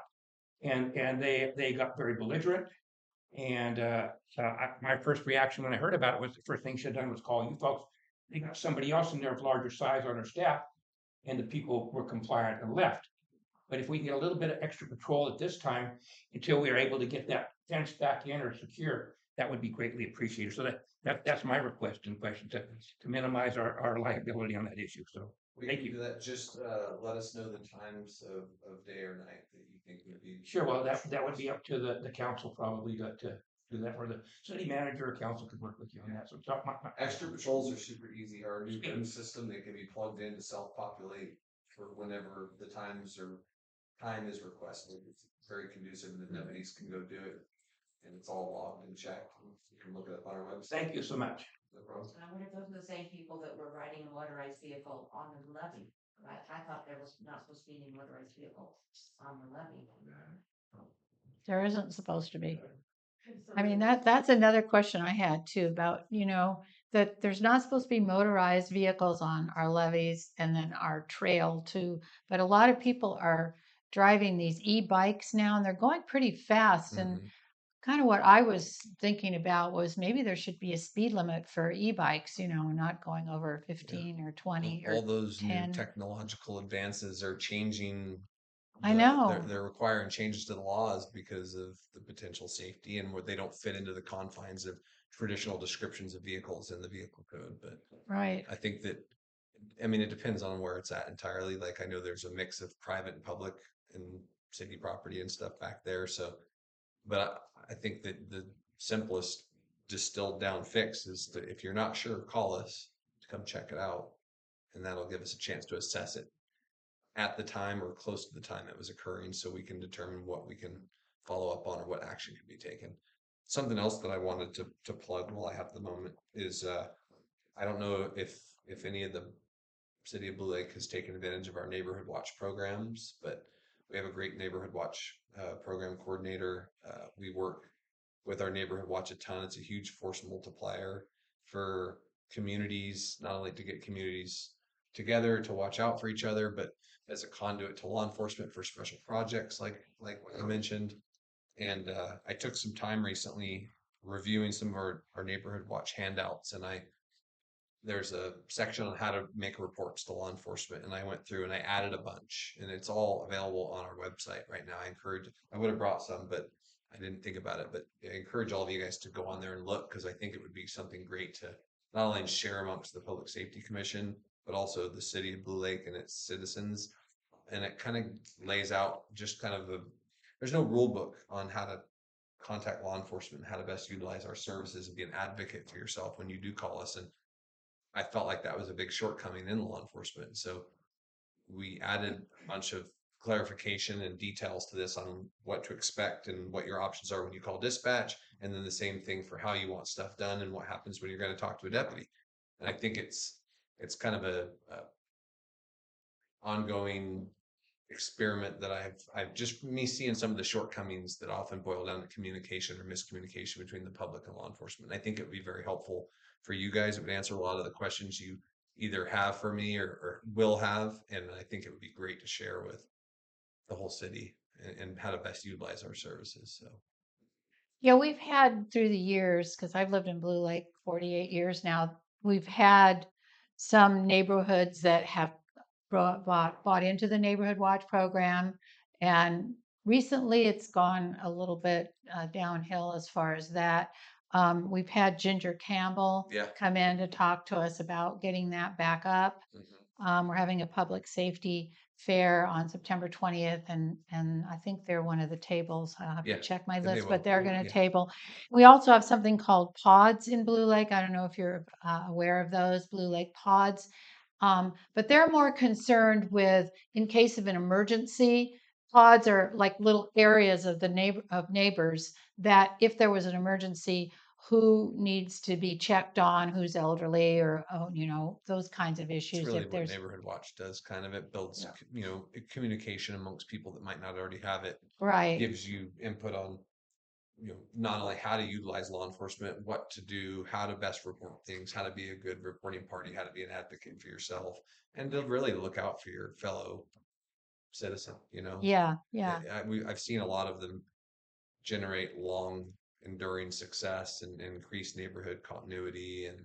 Speaker 2: And they got very belligerent. And my first reaction when I heard about it was the first thing she had done was call you folks. They got somebody else in there of larger size on their staff, and the people were compliant and left. But if we can get a little bit of extra patrol at this time until we are able to get that fence back in or secure, that would be greatly appreciated. So that's my request and question to minimize our liability on that issue. So
Speaker 7: We
Speaker 2: thank
Speaker 7: can
Speaker 2: you.
Speaker 7: do that. Just let us know the times of day or night that you think would be.
Speaker 2: Sure. Well, that would be up to the council probably to do that, or the city manager or council could work with you on that. So talk
Speaker 7: Extra patrols are super easy. Our new BIM system, they can be plugged in to self-populate for whenever the time is requested. It's very conducive and the deputies can go do it. And it's all logged and checked. You can look it up on our website.
Speaker 2: Thank you so much.
Speaker 7: No problem.
Speaker 8: I wonder if those are the same people that were riding a motorized vehicle on the levee. I thought there was not supposed to be any motorized vehicle on the levee.
Speaker 1: There isn't supposed to be. I mean, that's another question I had too about, that there's not supposed to be motorized vehicles on our levees and then our trail too. But a lot of people are driving these e-bikes now and they're going pretty fast. And
Speaker 7: Mhm.
Speaker 1: kind of what I was thinking about was maybe there should be a speed limit for e-bikes, not going over 15 or 20 or
Speaker 7: All those
Speaker 1: 10.
Speaker 7: new technological advances are changing.
Speaker 1: I know.
Speaker 7: They're requiring changes to the laws because of the potential safety and where they don't fit into the confines of traditional descriptions of vehicles in the vehicle code. But
Speaker 1: Right.
Speaker 7: I think that, I mean, it depends on where it's at entirely. Like I know there's a mix of private and public and city property and stuff back there. So, but I think that the simplest distilled down fix is that if you're not sure, call us to come check it out, and that'll give us a chance to assess it at the time or close to the time it was occurring, so we can determine what we can follow up on or what action can be taken. Something else that I wanted to plug while I have the moment is I don't know if any of the city of Blue Lake has taken advantage of our neighborhood watch programs, but we have a great neighborhood watch program coordinator. We work with our neighborhood watch a ton. It's a huge force multiplier for communities, not only to get communities together to watch out for each other, but as a conduit to law enforcement for special projects like what you mentioned. And I took some time recently reviewing some of our neighborhood watch handouts, and there's a section on how to make reports to law enforcement, and I went through and I added a bunch, and it's all available on our website right now. I would have brought some, but I didn't think about it, but I encourage all of you guys to go on there and look, because I think it would be something great to not only share amongst the Public Safety Commission, but also the city of Blue Lake and its citizens. And it kind of lays out just kind of there's no rule book on how to contact law enforcement, how to best utilize our services and be an advocate for yourself when you do call us. And I felt like that was a big shortcoming in law enforcement. So we added a bunch of clarification and details to this on what to expect and what your options are when you call dispatch. And then the same thing for how you want stuff done and what happens when you're going to talk to a deputy. And I think it's kind of a ongoing experiment that I've just me seeing some of the shortcomings that often boil down to communication or miscommunication between the public and law enforcement. I think it would be very helpful for you guys. It would answer a lot of the questions you either have for me or will have, and I think it would be great to share with the whole city and how to best utilize our services. So
Speaker 1: Yeah, we've had through the years, because I've lived in Blue Lake 48 years now, we've had some neighborhoods that have bought into the Neighborhood Watch program. And recently it's gone a little bit downhill as far as that. We've had Ginger Campbell
Speaker 7: Yeah.
Speaker 1: come in to talk to us about getting that back up. We're having a public safety fair on September 20th, and I think they're one of the tables. I'll have
Speaker 7: Yeah,
Speaker 1: to check my
Speaker 7: and they
Speaker 1: list,
Speaker 7: will.
Speaker 1: but they're going to
Speaker 7: Yeah.
Speaker 1: table. We also have something called pods in Blue Lake. I don't know if you're aware of those Blue Lake pods, but they're more concerned with in case of an emergency. Pods are like little areas of the neighbors that if there was an emergency, who needs to be checked on, who's elderly, or those kinds of
Speaker 7: It's
Speaker 1: issues.
Speaker 7: really
Speaker 1: If
Speaker 7: what
Speaker 1: there's
Speaker 7: Neighborhood Watch does. Kind of it builds,
Speaker 1: Yeah.
Speaker 7: communication amongst people that might not already have it.
Speaker 1: right,
Speaker 7: Gives you input on not only how to utilize law enforcement, what to do, how to best report things, how to be a good reporting party, how to be an advocate for yourself, and to really look out for your fellow citizen.
Speaker 1: yeah,
Speaker 7: I've seen a lot of them generate long enduring success and increase neighborhood continuity and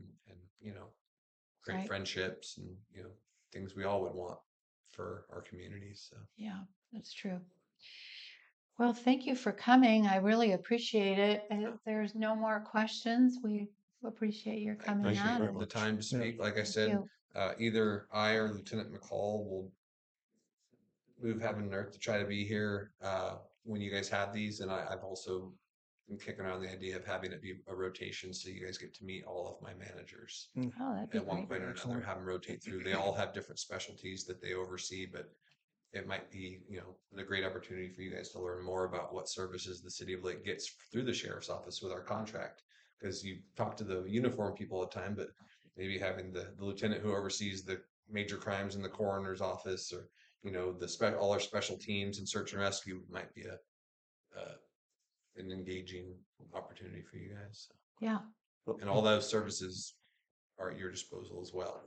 Speaker 7: create
Speaker 1: Right.
Speaker 7: friendships and things we all would want for our communities. So
Speaker 1: yeah, that's true. Well, thank you for coming. I really appreciate it. And if there's no more questions, we appreciate your
Speaker 7: I
Speaker 1: coming
Speaker 3: Thank you
Speaker 1: out.
Speaker 3: very
Speaker 7: appreciate the
Speaker 3: much.
Speaker 7: time to speak. Like I
Speaker 1: Thank
Speaker 7: said,
Speaker 1: you.
Speaker 7: either I or Lieutenant McCall will move heaven and earth to try to be here when you guys have these. And I've also I'm kicking around the idea of having it be a rotation so you guys get to meet all of my managers
Speaker 1: Oh, that'd be
Speaker 7: at one
Speaker 1: great.
Speaker 7: point or another,
Speaker 6: Excellent.
Speaker 7: have them rotate through. They all have different specialties that they oversee, but it might be, a great opportunity for you guys to learn more about what services the city of Lake gets through the sheriff's office with our contract. Because you talk to the uniform people all the time, but maybe having the lieutenant who oversees the major crimes in the coroner's office, or all our special teams and search and rescue might be an engaging opportunity for you guys.
Speaker 1: Yeah.
Speaker 7: And all those services are at your disposal as well.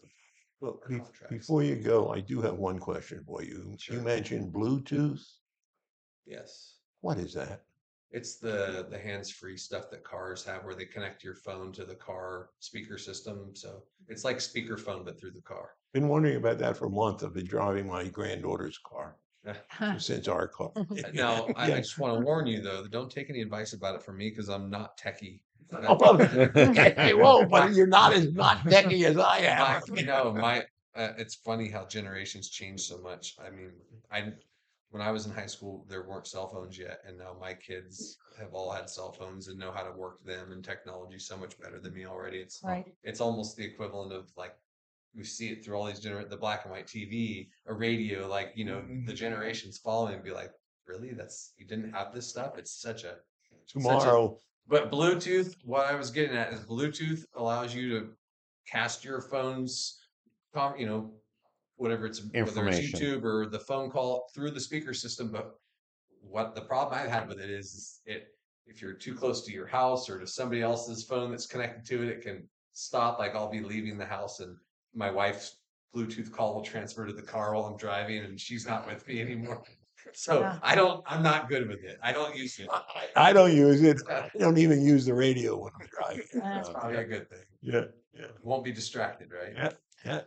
Speaker 3: Well,
Speaker 7: our contracts.
Speaker 3: before you go, I do have one question for you.
Speaker 7: Sure.
Speaker 3: You mentioned Bluetooth.
Speaker 7: Yes.
Speaker 3: What is that?
Speaker 7: It's the hands-free stuff that cars have where they connect your phone to the car speaker system. So it's like speakerphone, but through the car.
Speaker 3: Been wondering about that for a month. I've been driving my granddaughter's car since our car.
Speaker 7: Now, I
Speaker 3: Yeah.
Speaker 7: just want to warn you though, don't take any advice about it from me because I'm not techie.
Speaker 3: Oh, well, hey, whoa, but you're not as not techie as I am.
Speaker 7: It's funny how generations change so much. I mean, when I was in high school, there weren't cell phones yet, and now my kids have all had cell phones and know how to work them, and technology so much better than me already.
Speaker 1: Right.
Speaker 7: It's almost the equivalent of like we see it through all these the black and white TV, a radio, like the generations following and be like, really? You didn't have this stuff? It's such a
Speaker 3: Tomorrow,
Speaker 7: but Bluetooth, what I was getting at is Bluetooth allows you to cast your phone's, whatever whether it's
Speaker 4: Information.
Speaker 7: YouTube or the phone call through the speaker system. But what the problem I've had with it is if you're too close to your house or to somebody else's phone that's connected to it, it can stop. Like I'll be leaving the house and my wife's Bluetooth call will transfer to the car while I'm driving, and she's not with me anymore. So
Speaker 1: Yeah.
Speaker 7: I'm not good with it. I don't use it.
Speaker 3: I don't use it. I don't even use the radio when I'm driving.
Speaker 1: That's
Speaker 7: Probably a good thing.
Speaker 3: Yeah, yeah,
Speaker 7: Won't be distracted, right?
Speaker 3: yeah, yeah.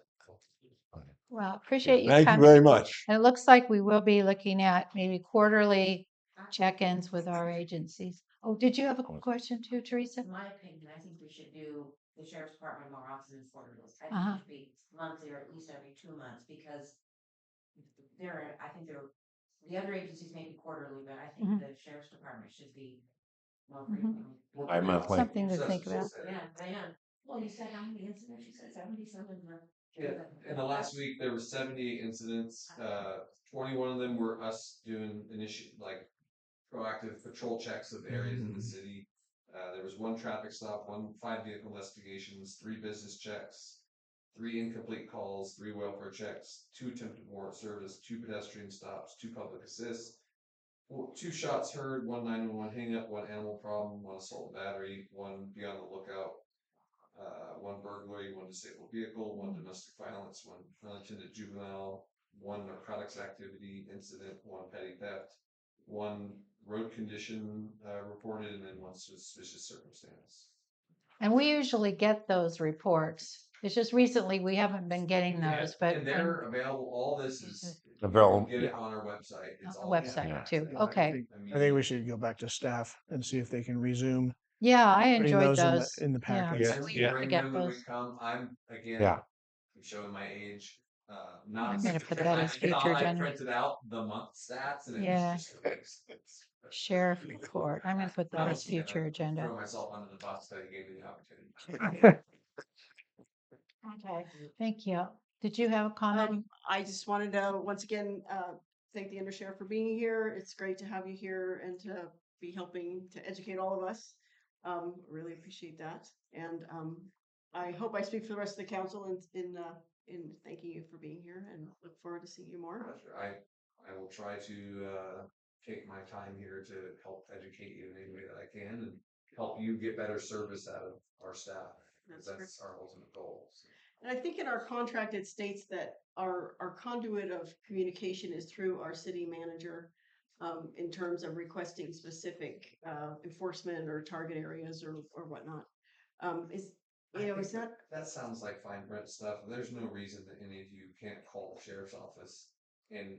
Speaker 1: Well, appreciate you
Speaker 3: Thank you
Speaker 1: coming.
Speaker 3: very much.
Speaker 1: And it looks like we will be looking at maybe quarterly check-ins with our agencies. Oh, did you have a question too, Teresa?
Speaker 8: In my opinion, I think we should do the sheriff's department more often than quarterly. I think
Speaker 1: Uh-huh.
Speaker 8: it should be monthly or at least every 2 months because the other agencies may be quarterly, but I think
Speaker 1: Mhm.
Speaker 8: the sheriff's department should be more
Speaker 1: Mhm.
Speaker 8: frequently.
Speaker 4: Bi-monthly.
Speaker 1: Something to think about.
Speaker 8: Yeah, I am. Well, you said how many incidents? You said 70-something.
Speaker 7: Yeah, in the last week, there were 78 incidents. 21 of them were us doing proactive patrol checks of areas in the city. There was 1 traffic stop, 5 vehicle investigations, 3 business checks, 3 incomplete calls, 3 welfare checks, 2 attempted warrant service, 2 pedestrian stops, 2 public assists, 2 shots heard, 1 911 hang up, 1 animal problem, 1 assault and battery, 1 beyond the lookout, 1 burglary, 1 disabled vehicle, 1 domestic violence, 1 unattended juvenile, 1 narcotics activity incident, 1 petty theft, 1 road condition reported, and then 1 suspicious circumstance.
Speaker 1: And we usually get those reports. It's just recently we haven't been getting
Speaker 7: Yeah,
Speaker 1: those, but
Speaker 7: and they're available. All this is
Speaker 4: Available.
Speaker 7: Get it on our website.
Speaker 1: on
Speaker 7: It's
Speaker 1: the
Speaker 7: all
Speaker 1: website
Speaker 4: Yeah.
Speaker 1: too.
Speaker 6: Yeah,
Speaker 1: Okay.
Speaker 6: I think we should go back to staff and see if they can resume
Speaker 1: Yeah, I
Speaker 6: putting
Speaker 1: enjoyed
Speaker 6: those in
Speaker 1: those.
Speaker 6: in the
Speaker 1: Yeah.
Speaker 6: packets.
Speaker 7: And
Speaker 1: We
Speaker 7: we
Speaker 1: need to
Speaker 7: bring
Speaker 1: get
Speaker 7: them when we
Speaker 1: those.
Speaker 7: come. I'm showing my age. Not
Speaker 1: I'm gonna put that as
Speaker 7: I
Speaker 1: future
Speaker 7: thought I
Speaker 1: agenda.
Speaker 7: printed out the month stats and
Speaker 1: Yeah.
Speaker 7: it's just
Speaker 1: Sheriff report. I'm gonna put that
Speaker 7: I
Speaker 1: as
Speaker 7: was gonna
Speaker 1: future agenda.
Speaker 7: throw myself under the bus that you gave me the opportunity.
Speaker 1: Okay, thank you. Did you have a comment?
Speaker 5: I just wanted to once again thank the undersheriff for being here. It's great to have you here and to be helping to educate all of us. Really appreciate that, and I hope I speak for the rest of the council in thanking you for being here, and look forward to seeing you more.
Speaker 7: Pleasure. I will try to take my time here to help educate you in any way that I can and help you get better service out of our staff.
Speaker 5: That's
Speaker 7: That's our ultimate goal. So.
Speaker 5: And I think in our contract, it states that our conduit of communication is through our city manager in terms of requesting specific enforcement or target areas or whatnot. Is
Speaker 7: That sounds like fine print stuff. There's no reason that any of you can't call the sheriff's office. And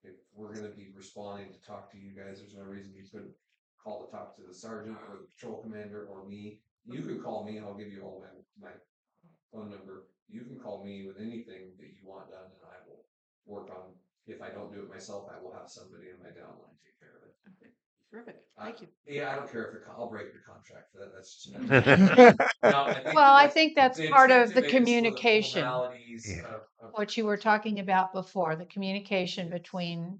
Speaker 7: if we're going to be responding to talk to you guys, there's no reason you couldn't call to talk to the sergeant or the patrol commander or me. You could call me and I'll give you all my phone number. You can call me with anything that you want done, and I will work on. If I don't do it myself, I will have somebody in my downline take care of it.
Speaker 5: Terrific,
Speaker 7: Uh,
Speaker 5: thank you.
Speaker 7: Yeah, I don't care if I'll break your contract for that. That's just. No, I think
Speaker 1: Well, I
Speaker 7: that
Speaker 1: think that's
Speaker 7: the
Speaker 1: part
Speaker 7: intent
Speaker 1: of
Speaker 7: to
Speaker 1: the
Speaker 7: it is for the
Speaker 1: communication,
Speaker 7: formalities
Speaker 4: Yeah.
Speaker 7: of
Speaker 1: what you were talking about before, the communication between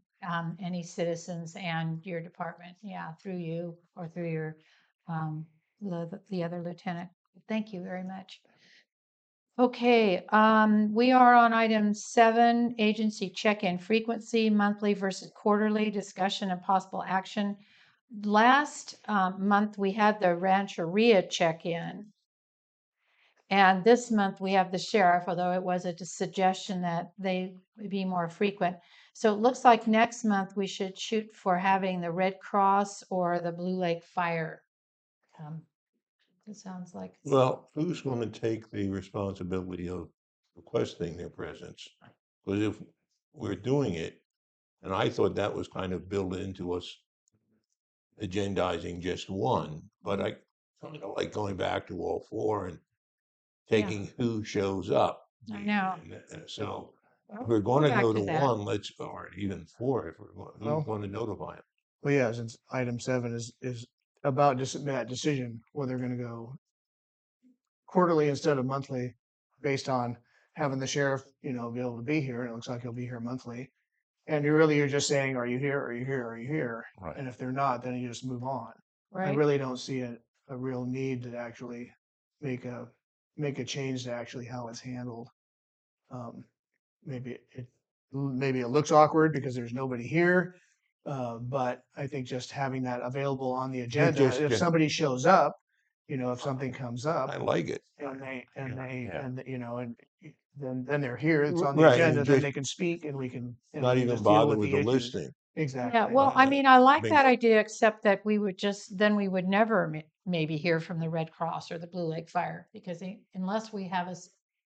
Speaker 1: any citizens and your department. Yeah, through you or through your the other lieutenant. Thank you very much. Okay, we are on item 7, agency check-in frequency, monthly versus quarterly, discussion and possible action. Last month, we had the Rancheria check-in. And this month, we have the sheriff, although it was a suggestion that they be more frequent. So it looks like next month, we should shoot for having the Red Cross or the Blue Lake Fire. It sounds like.
Speaker 3: Well, who's going to take the responsibility of requesting their presence? Because if we're doing it, and I thought that was kind of built into us agendizing just one, but I kind of like going back to all four and taking who shows up.
Speaker 1: I know.
Speaker 3: So
Speaker 1: Well,
Speaker 3: if we're
Speaker 1: we'll
Speaker 3: going to
Speaker 1: back
Speaker 3: go
Speaker 1: to
Speaker 3: to
Speaker 1: that.
Speaker 3: one, let's, or even four, if we're
Speaker 6: Well-
Speaker 3: who's going to notify them?
Speaker 6: Well, yeah, since item 7 is about just that decision, whether they're gonna go quarterly instead of monthly, based on having the sheriff, be able to be here, and it looks like he'll be here monthly. And you're just saying, are you here, are you here, are you here?
Speaker 4: Right.
Speaker 6: And if they're not, then you just move on. I
Speaker 1: Right?
Speaker 6: really don't see a real need to actually make a change to actually how it's handled. Um, maybe it looks awkward because there's nobody here. But I think just having that available on the agenda,
Speaker 3: just-
Speaker 6: if
Speaker 3: just-
Speaker 6: somebody shows up, if something comes up
Speaker 3: I like it.
Speaker 6: and
Speaker 4: Yeah.
Speaker 6: then they're here, it's on the
Speaker 3: Right, and
Speaker 6: agenda, then
Speaker 3: just
Speaker 6: they can speak and we can. and
Speaker 3: Not
Speaker 6: we can
Speaker 3: even
Speaker 6: just deal
Speaker 3: bother with the
Speaker 6: issues.
Speaker 3: listing.
Speaker 6: Exactly.
Speaker 1: Yeah, well, I mean, I like
Speaker 3: mean-
Speaker 1: that idea, except that we would never maybe hear from the Red Cross or the Blue Lake Fire, because unless we have a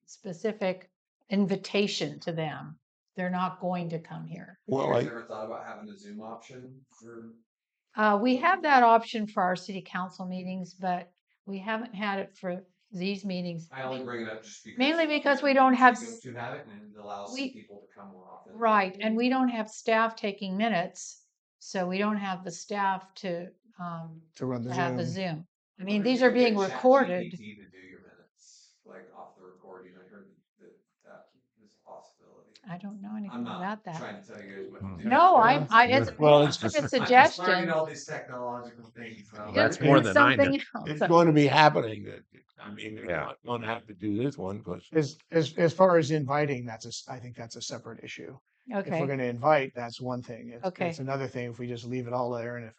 Speaker 1: specific invitation to them, they're not going to come here.
Speaker 3: Well,
Speaker 7: You guys
Speaker 3: I,
Speaker 7: ever thought about having a Zoom option for?
Speaker 1: We have that option for our city council meetings, but we haven't had it for these meetings.
Speaker 7: I only bring it up just because.
Speaker 1: Mainly because we don't have
Speaker 7: You to have it and it allows
Speaker 1: we-
Speaker 7: people to come more often.
Speaker 1: Right, and we don't have staff taking minutes, so we don't have the staff to
Speaker 6: To run the
Speaker 1: have the
Speaker 6: Zoom.
Speaker 1: Zoom. I mean, these are being recorded.
Speaker 7: To do your minutes, like off the recording, I heard that is a possibility.
Speaker 1: I don't know
Speaker 7: I'm
Speaker 1: anything
Speaker 7: not
Speaker 1: about that.
Speaker 7: trying to tell you guys what to do.
Speaker 1: No,
Speaker 6: Yeah.
Speaker 1: it's
Speaker 3: Well,
Speaker 1: a
Speaker 3: it's
Speaker 7: I'm just
Speaker 1: suggestion.
Speaker 7: learning all these technological things. so-
Speaker 4: That's
Speaker 1: It's
Speaker 4: more than I know.
Speaker 1: something
Speaker 3: it's
Speaker 1: else.
Speaker 3: going to be happening. I mean, they're
Speaker 4: Yeah.
Speaker 3: not going to have to do this one because
Speaker 6: As far as inviting, I think that's a separate issue. If we're
Speaker 1: Okay,
Speaker 6: gonna invite, that's one thing. It's
Speaker 1: Okay.
Speaker 6: another thing if we just leave it all there and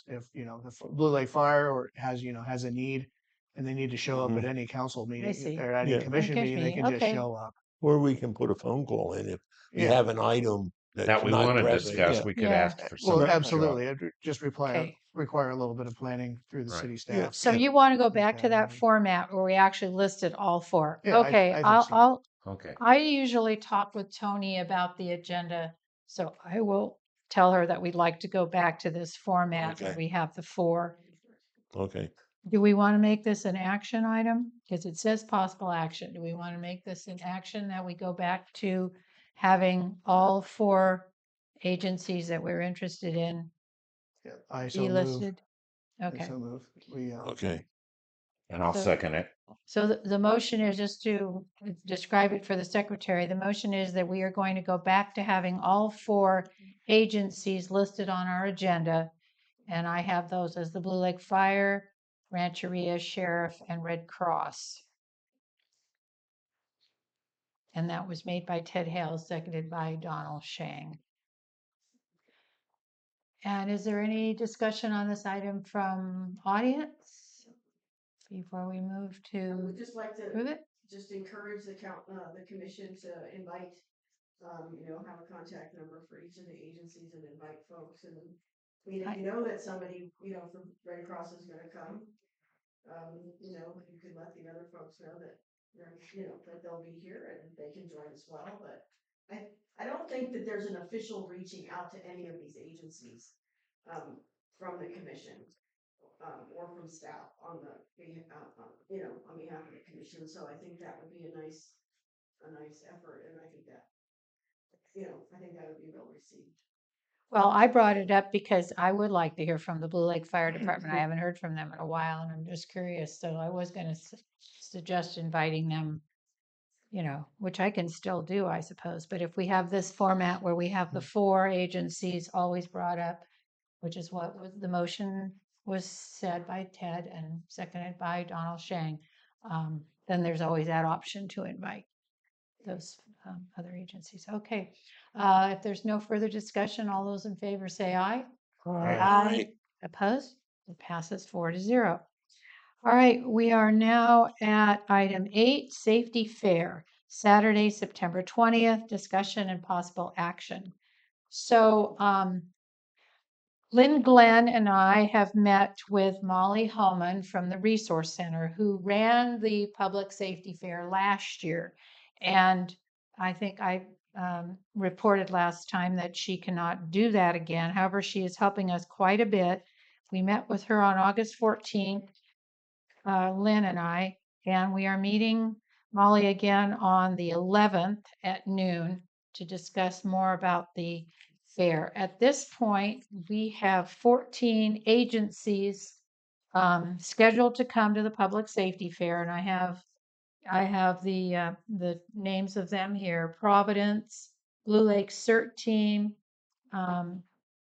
Speaker 6: if the Blue Lake Fire or has a need and they need to show up at any council meeting
Speaker 1: see.
Speaker 6: or any
Speaker 3: Yeah.
Speaker 6: commission
Speaker 1: Okay,
Speaker 6: meeting, they can
Speaker 1: okay.
Speaker 6: just show up.
Speaker 3: or we can put a phone call in if we
Speaker 6: Yeah.
Speaker 3: have an item that's
Speaker 4: That we
Speaker 3: not
Speaker 4: want to
Speaker 3: pressing.
Speaker 4: discuss,
Speaker 3: Yeah.
Speaker 4: we could
Speaker 1: Yeah.
Speaker 4: ask for
Speaker 6: Well,
Speaker 4: some.
Speaker 6: absolutely. It'd just
Speaker 1: Okay.
Speaker 6: require a little bit of planning through the
Speaker 4: Right.
Speaker 6: city
Speaker 3: Yeah.
Speaker 6: staff.
Speaker 1: So you want to go back to
Speaker 6: Okay.
Speaker 1: that format where we actually listed all four?
Speaker 6: Yeah,
Speaker 1: Okay,
Speaker 6: I think so.
Speaker 4: Okay.
Speaker 1: I usually talk with Tony about the agenda, so I will tell her that we'd like to go back to this format where
Speaker 3: Okay.
Speaker 1: we have the 4.
Speaker 3: Okay.
Speaker 1: Do we want to make this an action item? Because it says possible action. Do we want to make this an action that we go back to having all 4 agencies that we're interested in
Speaker 6: Yeah, I so
Speaker 1: be
Speaker 6: move.
Speaker 1: listed?
Speaker 6: I
Speaker 1: Okay.
Speaker 6: so move. We
Speaker 3: Okay.
Speaker 4: And I'll
Speaker 1: So-
Speaker 4: second it.
Speaker 1: So the motion is, just to describe it for the secretary, the motion is that we are going to go back to having all 4 agencies listed on our agenda. And I have those as the Blue Lake Fire, Rancheria, Sheriff, and Red Cross. And that was made by Ted Hale, seconded by Donald Shang. And is there any discussion on this item from audience before we move
Speaker 5: I would
Speaker 1: to
Speaker 5: just like to
Speaker 1: approve it?
Speaker 5: just encourage the commission to invite, have a contact number for each of the agencies and invite folks and. I mean, if you know that somebody, from Red Cross is gonna come, you could let the other folks know that that they'll be here and they can join as well, but I don't think that there's an official reaching out to any of these agencies, from the commission. Or from staff on the, on behalf of the commission, so I think that would be a nice effort, and I think that, I think that would be well received.
Speaker 1: Well, I brought it up because I would like to hear from the Blue Lake Fire Department. I haven't heard from them in a while, and I'm just curious. So I was going to suggest inviting them, which I can still do, I suppose. But if we have this format where we have the 4 agencies always brought up, which is what was the motion was said by Ted and seconded by Donald Shang, then there's always that option to invite those other agencies. Okay. If there's no further discussion, all those in favor say aye. Aye. Opposed? It passes 4-0. All right, we are now at item 8, safety fair, Saturday, September 20th, discussion and possible action. So, Lynn Glenn and I have met with Molly Holman from the Resource Center, who ran the public safety fair last year. And I think I reported last time that she cannot do that again. However, she is helping us quite a bit. We met with her on August 14th, Lynn and I, and we are meeting Molly again on the 11th at noon to discuss more about the fair. At this point, we have 14 agencies scheduled to come to the public safety fair, and I have the names of them here: Providence, Blue Lake CERT Team,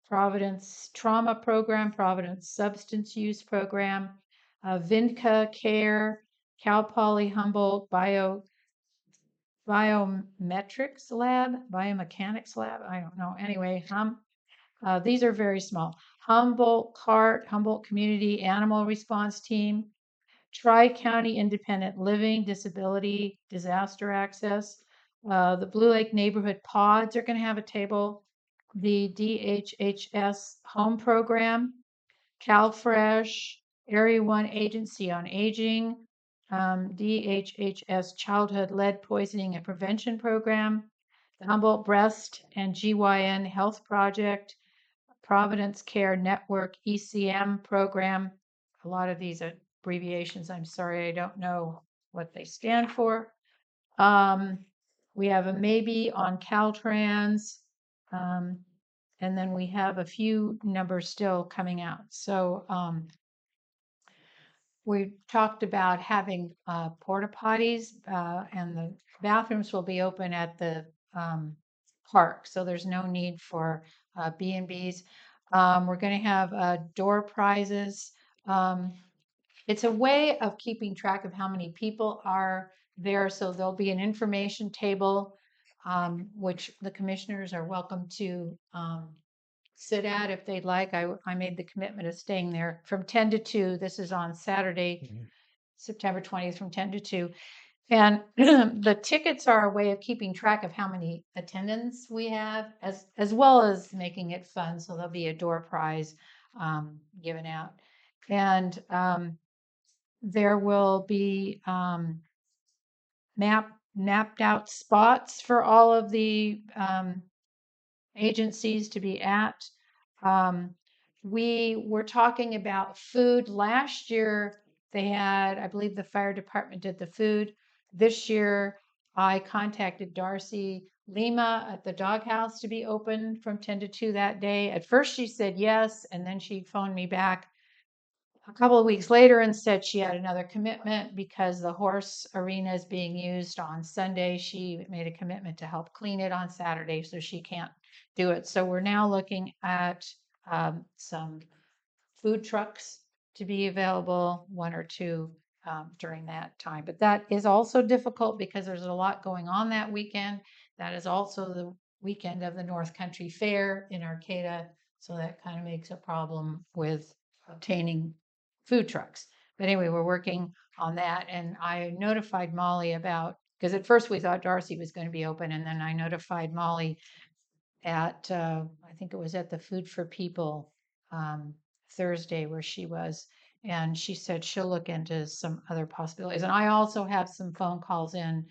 Speaker 1: Providence Trauma Program, Providence Substance Use Program, Vinca Care, Cal Poly Humboldt Biometrics Lab, Biomechanics Lab. I don't know. Anyway, these are very small. Humboldt CART, Humboldt Community Animal Response Team, Tri-County Independent Living, Disability, Disaster Access. The Blue Lake Neighborhood Pods are going to have a table. The DHHS Home Program, CalFresh, Area 1 Agency on Aging, DHHS Childhood Lead Poisoning and Prevention Program, the Humboldt Breast and GYN Health Project, Providence Care Network ECM Program. A lot of these abbreviations, I'm sorry, I don't know what they stand for. We have a maybe on Caltrans. And then we have a few numbers still coming out. So we talked about having porta potties, and the bathrooms will be open at the park. So there's no need for B&Bs. We're going to have door prizes. It's a way of keeping track of how many people are there. So there'll be an information table, which the commissioners are welcome to sit at if they'd like. I made the commitment of staying there from 10 to 2. This is on Saturday, September 20th from 10 to 2. And the tickets are a way of keeping track of how many attendants we have, as well as making it fun. So there'll be a door prize given out. And there will be mapped out spots for all of the agencies to be at. We were talking about food. Last year, they had, I believe the fire department did the food. This year, I contacted Darcy Lima at the doghouse to be open from 10 to 2 that day. At first, she said yes, and then she phoned me back a couple of weeks later and said she had another commitment because the horse arena is being used on Sunday. She made a commitment to help clean it on Saturday, so she can't do it. So we're now looking at some food trucks to be available, 1 or 2 during that time. But that is also difficult because there's a lot going on that weekend. That is also the weekend of the North Country Fair in Arcata. So that kind of makes a problem with obtaining food trucks. But anyway, we're working on that. And I notified Molly about, because at first we thought Darcy was going to be open. And then I notified Molly at, I think it was at the Food for People Thursday where she was. And she said she'll look into some other possibilities. And I also have some phone calls in,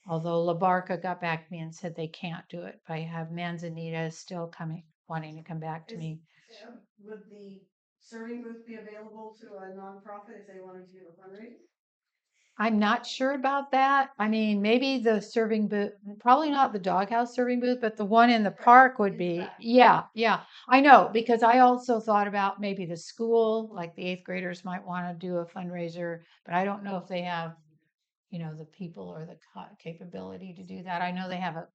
Speaker 1: although La Barca got back to me and said they can't do it. But I have Manzanita still wanting to come back to me.
Speaker 5: Would the serving booth be available to a nonprofit if they wanted to do a fundraiser?
Speaker 1: I'm not sure about that. I mean, maybe the serving booth, probably not the doghouse serving booth, but the one in the park would
Speaker 8: In the
Speaker 1: be.
Speaker 8: back.
Speaker 1: Yeah, yeah. I know because I also thought about maybe the school, like the eighth graders might want to do a fundraiser, but I don't know if they have, the people or the capability to do that. I know they have a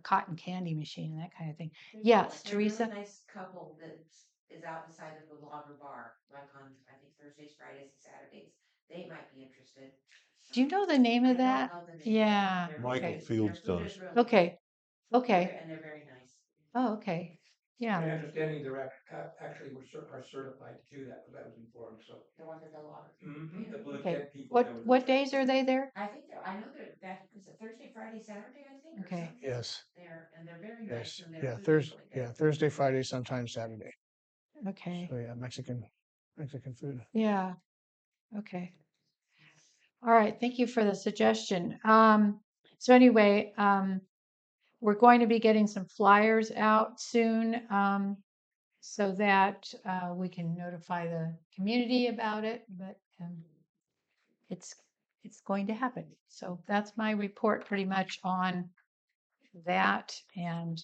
Speaker 1: cotton candy machine and that kind of thing. Yes,
Speaker 8: They're a really
Speaker 1: Teresa.
Speaker 8: nice couple that is out beside of the logger bar, like on, I think Thursdays, Fridays, and Saturdays. They might be interested.
Speaker 1: Do you know the name
Speaker 8: I
Speaker 1: of
Speaker 8: don't
Speaker 1: that?
Speaker 8: know the name.
Speaker 1: Yeah.
Speaker 8: They're
Speaker 3: Michael
Speaker 8: very-
Speaker 1: Okay.
Speaker 3: Fields
Speaker 8: their food
Speaker 3: does.
Speaker 8: is really
Speaker 1: Okay.
Speaker 8: good.
Speaker 1: Okay.
Speaker 8: And they're very nice.
Speaker 1: Oh, okay.
Speaker 2: My
Speaker 1: Yeah.
Speaker 2: understanding they're actually are certified to do that, because I was informed, so.
Speaker 8: The ones at the logger.
Speaker 2: The Blue
Speaker 1: Okay.
Speaker 2: Tent people. that was-
Speaker 1: What days are they there?
Speaker 8: I think I know they're that is it Thursday, Friday, Saturday, I think. Or
Speaker 1: Okay.
Speaker 8: something.
Speaker 6: Yes.
Speaker 8: They're very nice.
Speaker 6: Yes.
Speaker 8: And their
Speaker 6: Yeah.
Speaker 8: food is
Speaker 6: Thursday.
Speaker 8: really good.
Speaker 6: Yeah. Thursday, Friday, sometimes Saturday.
Speaker 1: Okay.
Speaker 6: So yeah, Mexican food.
Speaker 1: Yeah. Okay. All right. Thank you for the suggestion. So anyway, we're going to be getting some flyers out soon, so that we can notify the community about it. But it's going to happen. So that's my report pretty much on that. And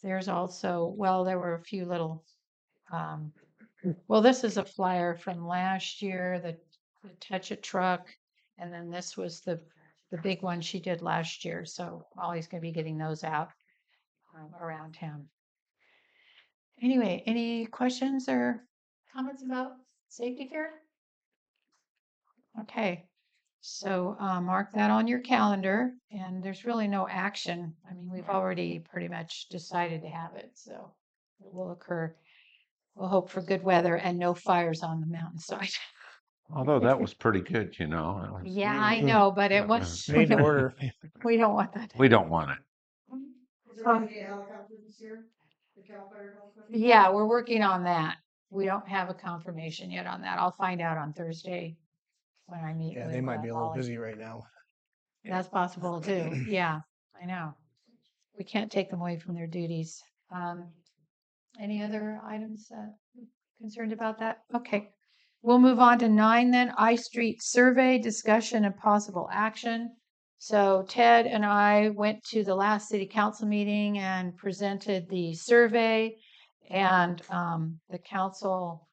Speaker 1: there's also, well, there were a few little. Well, this is a flyer from last year, the Touch It truck, and then this was the big one she did last year. So Ollie's going to be getting those out around town. Anyway, any questions or comments about safety fair? Okay, so mark that on your calendar, and there's really no action. I mean, we've already pretty much decided to have it, so it will occur. We'll hope for good weather and no fires on the mountainside.
Speaker 4: Although that was pretty good, you know. It was-
Speaker 1: Yeah, I know, but it was, we
Speaker 6: Made to
Speaker 1: don't,
Speaker 6: order.
Speaker 1: we don't want that.
Speaker 4: We don't want it.
Speaker 5: Is there gonna be a helicopter this year? The Cal Fire helicopter?
Speaker 1: Yeah, we're working on that. We don't have a confirmation yet on that. I'll find out on Thursday when I meet
Speaker 6: Yeah,
Speaker 1: with
Speaker 6: they might be a little
Speaker 1: Ollie.
Speaker 6: busy right now.
Speaker 1: That's possible too. Yeah, I know. We can't take them away from their duties. Any other items concerned about that? Okay. We'll move on to 9 then, I Street survey discussion and possible action. So Ted and I went to the last city council meeting and presented the survey, and the council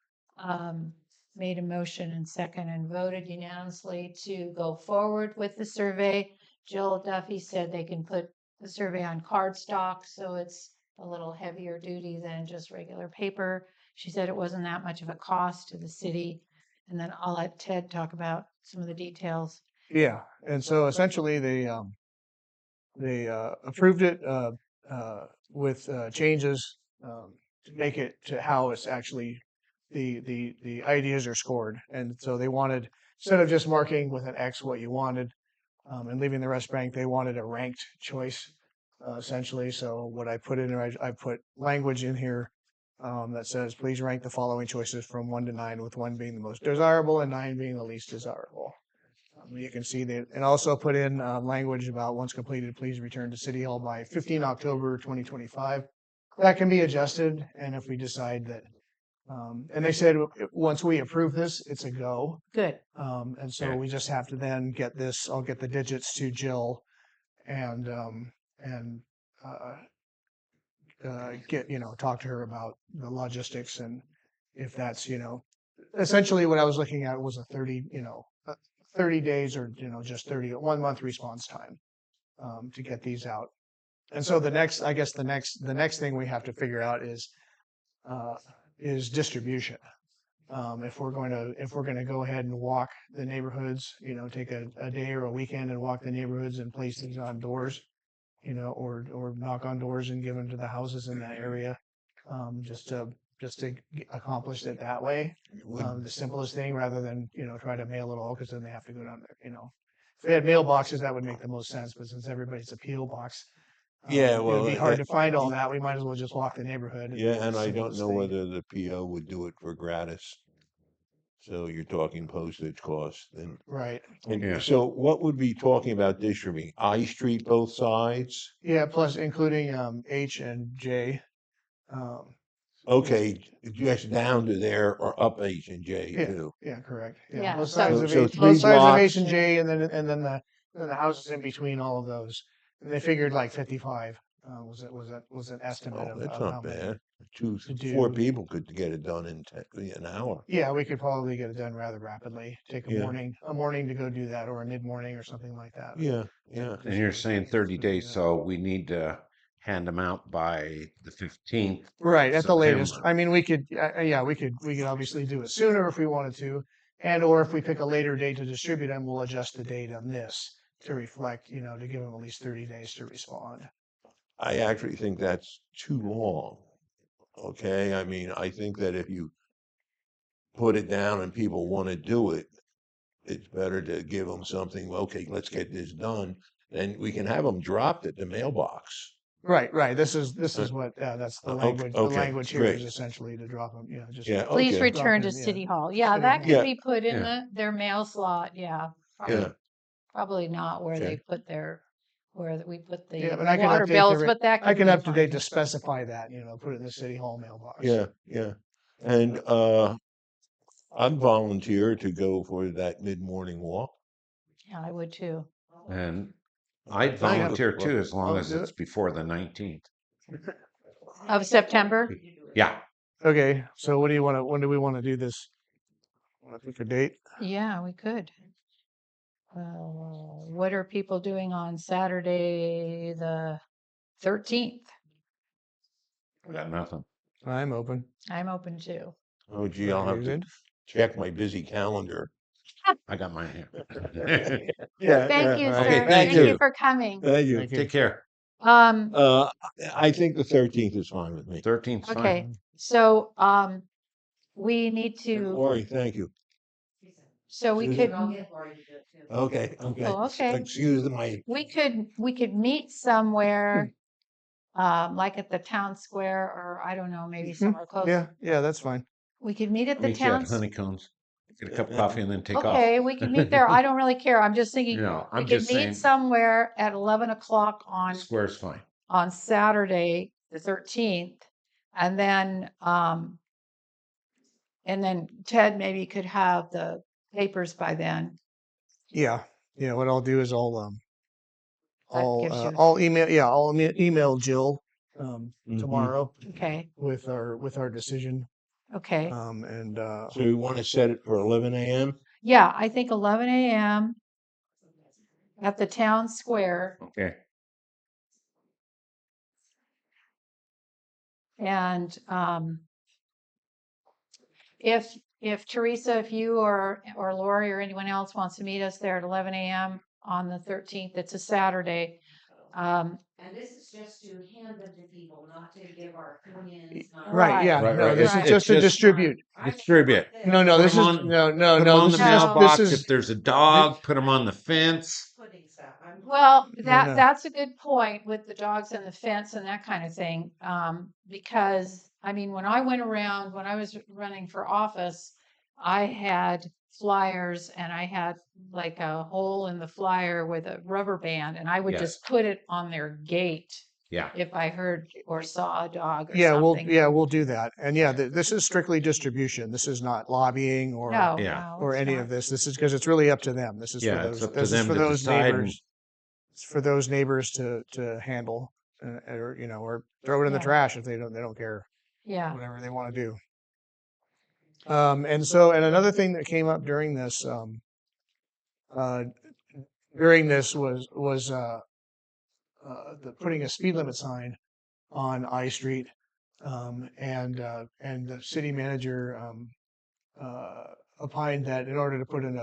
Speaker 1: made a motion and second and voted unanimously to go forward with the survey. Jill Duffy said they can put the survey on cardstock, so it's a little heavier duty than just regular paper. She said it wasn't that much of a cost to the city. And then I'll let Ted talk about some of the details.
Speaker 6: Yeah, and so essentially they approved it with changes to make it to how it's actually the ideas are scored, and so they wanted, instead of just marking with an X what you wanted and leaving the rest blank, they wanted a ranked choice essentially. So what I put in there, I put language in here that says, please rank the following choices from 1 to 9, with 1 being the most desirable and 9 being the least desirable. You can see that, and also put in language about once completed, please return to City Hall by 15 October 2025. That can be adjusted, and if we decide that, and they said once we approve this, it's a go.
Speaker 1: Good.
Speaker 6: And so
Speaker 4: Okay.
Speaker 6: we just have to then get this, I'll get the digits to Jill and get, talk to her about the logistics, and if that's, essentially what I was looking at was a 30 days or, just 1 month response time to get these out. And so the next thing we have to figure out is distribution. If we're going to go ahead and walk the neighborhoods, take a day or a weekend and walk the neighborhoods and place things on doors, or knock on doors and give them to the houses in that area, just to accomplish it that way. The simplest thing, rather than try to mail it all, because then they have to go down there. If we had mailboxes, that would make the most sense. But since everybody's a PO box,
Speaker 3: Yeah,
Speaker 6: it
Speaker 3: well,
Speaker 6: would be hard to find all that. We might as well just walk the neighborhood.
Speaker 3: Yeah, and I don't
Speaker 6: Simplest
Speaker 3: know
Speaker 6: thing.
Speaker 3: whether the PO would do it for gratis. So you're talking postage costs, and
Speaker 6: Right.
Speaker 4: Yeah.
Speaker 3: so what would be talking about distributing? I Street both sides?
Speaker 6: Yeah, plus including H and J.
Speaker 3: Okay, just down to there or up H and J
Speaker 6: Yeah,
Speaker 3: too.
Speaker 6: yeah, correct.
Speaker 1: Yeah,
Speaker 6: Yeah, both
Speaker 1: so-
Speaker 6: sides of
Speaker 3: So
Speaker 6: H,
Speaker 3: three
Speaker 6: both sides of H
Speaker 3: blocks.
Speaker 6: and J, and then the houses in between all of those. And they figured like 55 was an estimate
Speaker 3: Oh, that's
Speaker 6: of how
Speaker 3: not
Speaker 6: many.
Speaker 3: bad.
Speaker 6: to
Speaker 3: Four
Speaker 6: do.
Speaker 3: people could get it done in an hour.
Speaker 6: Yeah, we could probably get it done rather rapidly. Take
Speaker 3: Yeah.
Speaker 6: a morning to go do that, or a mid morning or something like that.
Speaker 3: Yeah, yeah.
Speaker 4: And you're saying 30
Speaker 6: Let's do
Speaker 4: days,
Speaker 6: that.
Speaker 4: so we need to hand them out by the 15th.
Speaker 6: Right, at the latest.
Speaker 4: September.
Speaker 6: I mean, we could, yeah, we could obviously do it sooner if we wanted to, and or if we pick a later date to distribute them, we'll adjust the date on this to reflect, to give them at least 30 days to respond.
Speaker 3: I actually think that's too long. Okay, I mean, I think that if you put it down and people want to do it, it's better to give them something. Okay, let's get this done, and we can have them dropped at the mailbox.
Speaker 6: Right, right. This is what that's the
Speaker 3: okay,
Speaker 6: language. The
Speaker 3: okay,
Speaker 6: language here
Speaker 3: great.
Speaker 6: is essentially to drop them. Just
Speaker 3: Yeah,
Speaker 1: Please
Speaker 3: okay,
Speaker 1: return to
Speaker 6: Drop in, yeah.
Speaker 1: City Hall. Yeah,
Speaker 6: City
Speaker 1: that
Speaker 6: Hall.
Speaker 1: could
Speaker 3: Yeah.
Speaker 1: be put in
Speaker 4: Yeah.
Speaker 1: their mail slot. Yeah.
Speaker 3: yeah,
Speaker 1: Probably not where
Speaker 3: Okay.
Speaker 1: they put where we put the
Speaker 6: Yeah, but I can
Speaker 1: water
Speaker 6: update the
Speaker 1: bills,
Speaker 6: re-
Speaker 1: but that
Speaker 6: I
Speaker 1: could
Speaker 6: can
Speaker 1: be
Speaker 6: up to date
Speaker 1: fine.
Speaker 6: to specify that. Put it in the City Hall mailbox.
Speaker 3: yeah, yeah. And I'd volunteer to go for that mid-morning walk.
Speaker 1: Yeah, I would too.
Speaker 4: And I'd
Speaker 6: Yeah.
Speaker 4: volunteer too, as long
Speaker 6: I'll
Speaker 4: as
Speaker 6: do
Speaker 4: it's before the 19th.
Speaker 1: Of September?
Speaker 4: Yeah.
Speaker 6: Okay, so what do you want to? When do we want to do this? Want to pick a date?
Speaker 1: Yeah, we could. What are people doing on Saturday, the 13th?
Speaker 4: I got nothing.
Speaker 6: I'm open.
Speaker 1: I'm open too.
Speaker 3: Oh, gee, I'll have to
Speaker 6: Good.
Speaker 3: check my busy calendar.
Speaker 4: I got mine here.
Speaker 3: Yeah,
Speaker 1: Thank you,
Speaker 6: all
Speaker 1: sir.
Speaker 6: right.
Speaker 3: Okay,
Speaker 1: Thank
Speaker 3: thank
Speaker 1: you
Speaker 3: you.
Speaker 1: for coming.
Speaker 3: Thank you.
Speaker 6: Thank you.
Speaker 4: Take care.
Speaker 1: Um,
Speaker 3: I think the 13th is fine with me.
Speaker 4: 13th 's fine.
Speaker 1: okay, so, we need to,
Speaker 3: Lori, thank you.
Speaker 1: so we
Speaker 3: Susan?
Speaker 1: could,
Speaker 8: I'll get Lori to do it too.
Speaker 3: Okay, okay.
Speaker 1: Oh, okay.
Speaker 3: Excuse my,
Speaker 1: we could meet somewhere, like at the town square, or I don't know, maybe somewhere close.
Speaker 6: Yeah, that's fine.
Speaker 1: We could meet at the
Speaker 4: Meet you at
Speaker 1: town.
Speaker 4: Honeycombs. Get a cup of coffee and then take off.
Speaker 1: Okay, we can meet there. I don't really care. I'm just thinking,
Speaker 4: No,
Speaker 1: we
Speaker 4: I'm
Speaker 1: could
Speaker 4: just
Speaker 1: meet
Speaker 4: saying
Speaker 1: somewhere at 11 o'clock
Speaker 4: square's fine.
Speaker 1: on Saturday, the 13th. And then Ted maybe could have the papers by then.
Speaker 6: Yeah. What I'll do is
Speaker 1: gives you-
Speaker 6: I'll email Jill
Speaker 3: Mhm.
Speaker 6: tomorrow
Speaker 1: Okay,
Speaker 6: with our decision.
Speaker 1: okay.
Speaker 6: And
Speaker 3: so we want to set it for 11 a.m.?
Speaker 1: Yeah, I think 11 a.m. at the town square.
Speaker 4: Okay.
Speaker 1: And if Teresa, if you or Lori or anyone else wants to meet us there at 11 a.m. on the 13th, it's a Saturday.
Speaker 8: And this is just to hand them to people, not to give our opinions. not-
Speaker 6: right, yeah,
Speaker 4: Right,
Speaker 6: no,
Speaker 4: right.
Speaker 6: this
Speaker 1: Right.
Speaker 6: is just to
Speaker 4: It's just-
Speaker 6: distribute.
Speaker 4: Distribute.
Speaker 6: No, this
Speaker 4: Put
Speaker 6: is
Speaker 4: 'em on-
Speaker 6: no,
Speaker 4: Put 'em
Speaker 6: no.
Speaker 4: on
Speaker 6: This
Speaker 4: the
Speaker 6: is just
Speaker 4: mailbox.
Speaker 6: this is
Speaker 4: If there's a dog, put them on the fence.
Speaker 8: Putting stuff.
Speaker 1: Well,
Speaker 6: No.
Speaker 1: that's a good point with the dogs and the fence and that kind of thing. Because I mean, when I went around, when I was running for office, I had flyers and I had like a hole in the flyer with a rubber band, and I would
Speaker 4: Yes.
Speaker 1: just put it on their gate
Speaker 4: Yeah.
Speaker 1: if I heard or saw a dog or
Speaker 6: yeah,
Speaker 1: something.
Speaker 6: we'll do that. And yeah, this is strictly distribution. This is not lobbying or
Speaker 1: No,
Speaker 4: Yeah.
Speaker 1: no,
Speaker 6: or
Speaker 1: it's
Speaker 6: any
Speaker 1: not.
Speaker 6: of this. This is because it's really up to them. This is
Speaker 4: Yeah,
Speaker 6: for
Speaker 4: it's
Speaker 6: those.
Speaker 4: up to
Speaker 6: This is
Speaker 4: them
Speaker 6: for
Speaker 4: to
Speaker 6: those
Speaker 4: decide and-
Speaker 6: neighbors. It's for those neighbors to handle, or or throw it in the
Speaker 1: Yeah.
Speaker 6: trash if they don't care.
Speaker 1: Yeah.
Speaker 6: Whatever they want to do. And another thing that came up during this was the putting a speed limit sign on I Street, and the city manager opined that in order to put in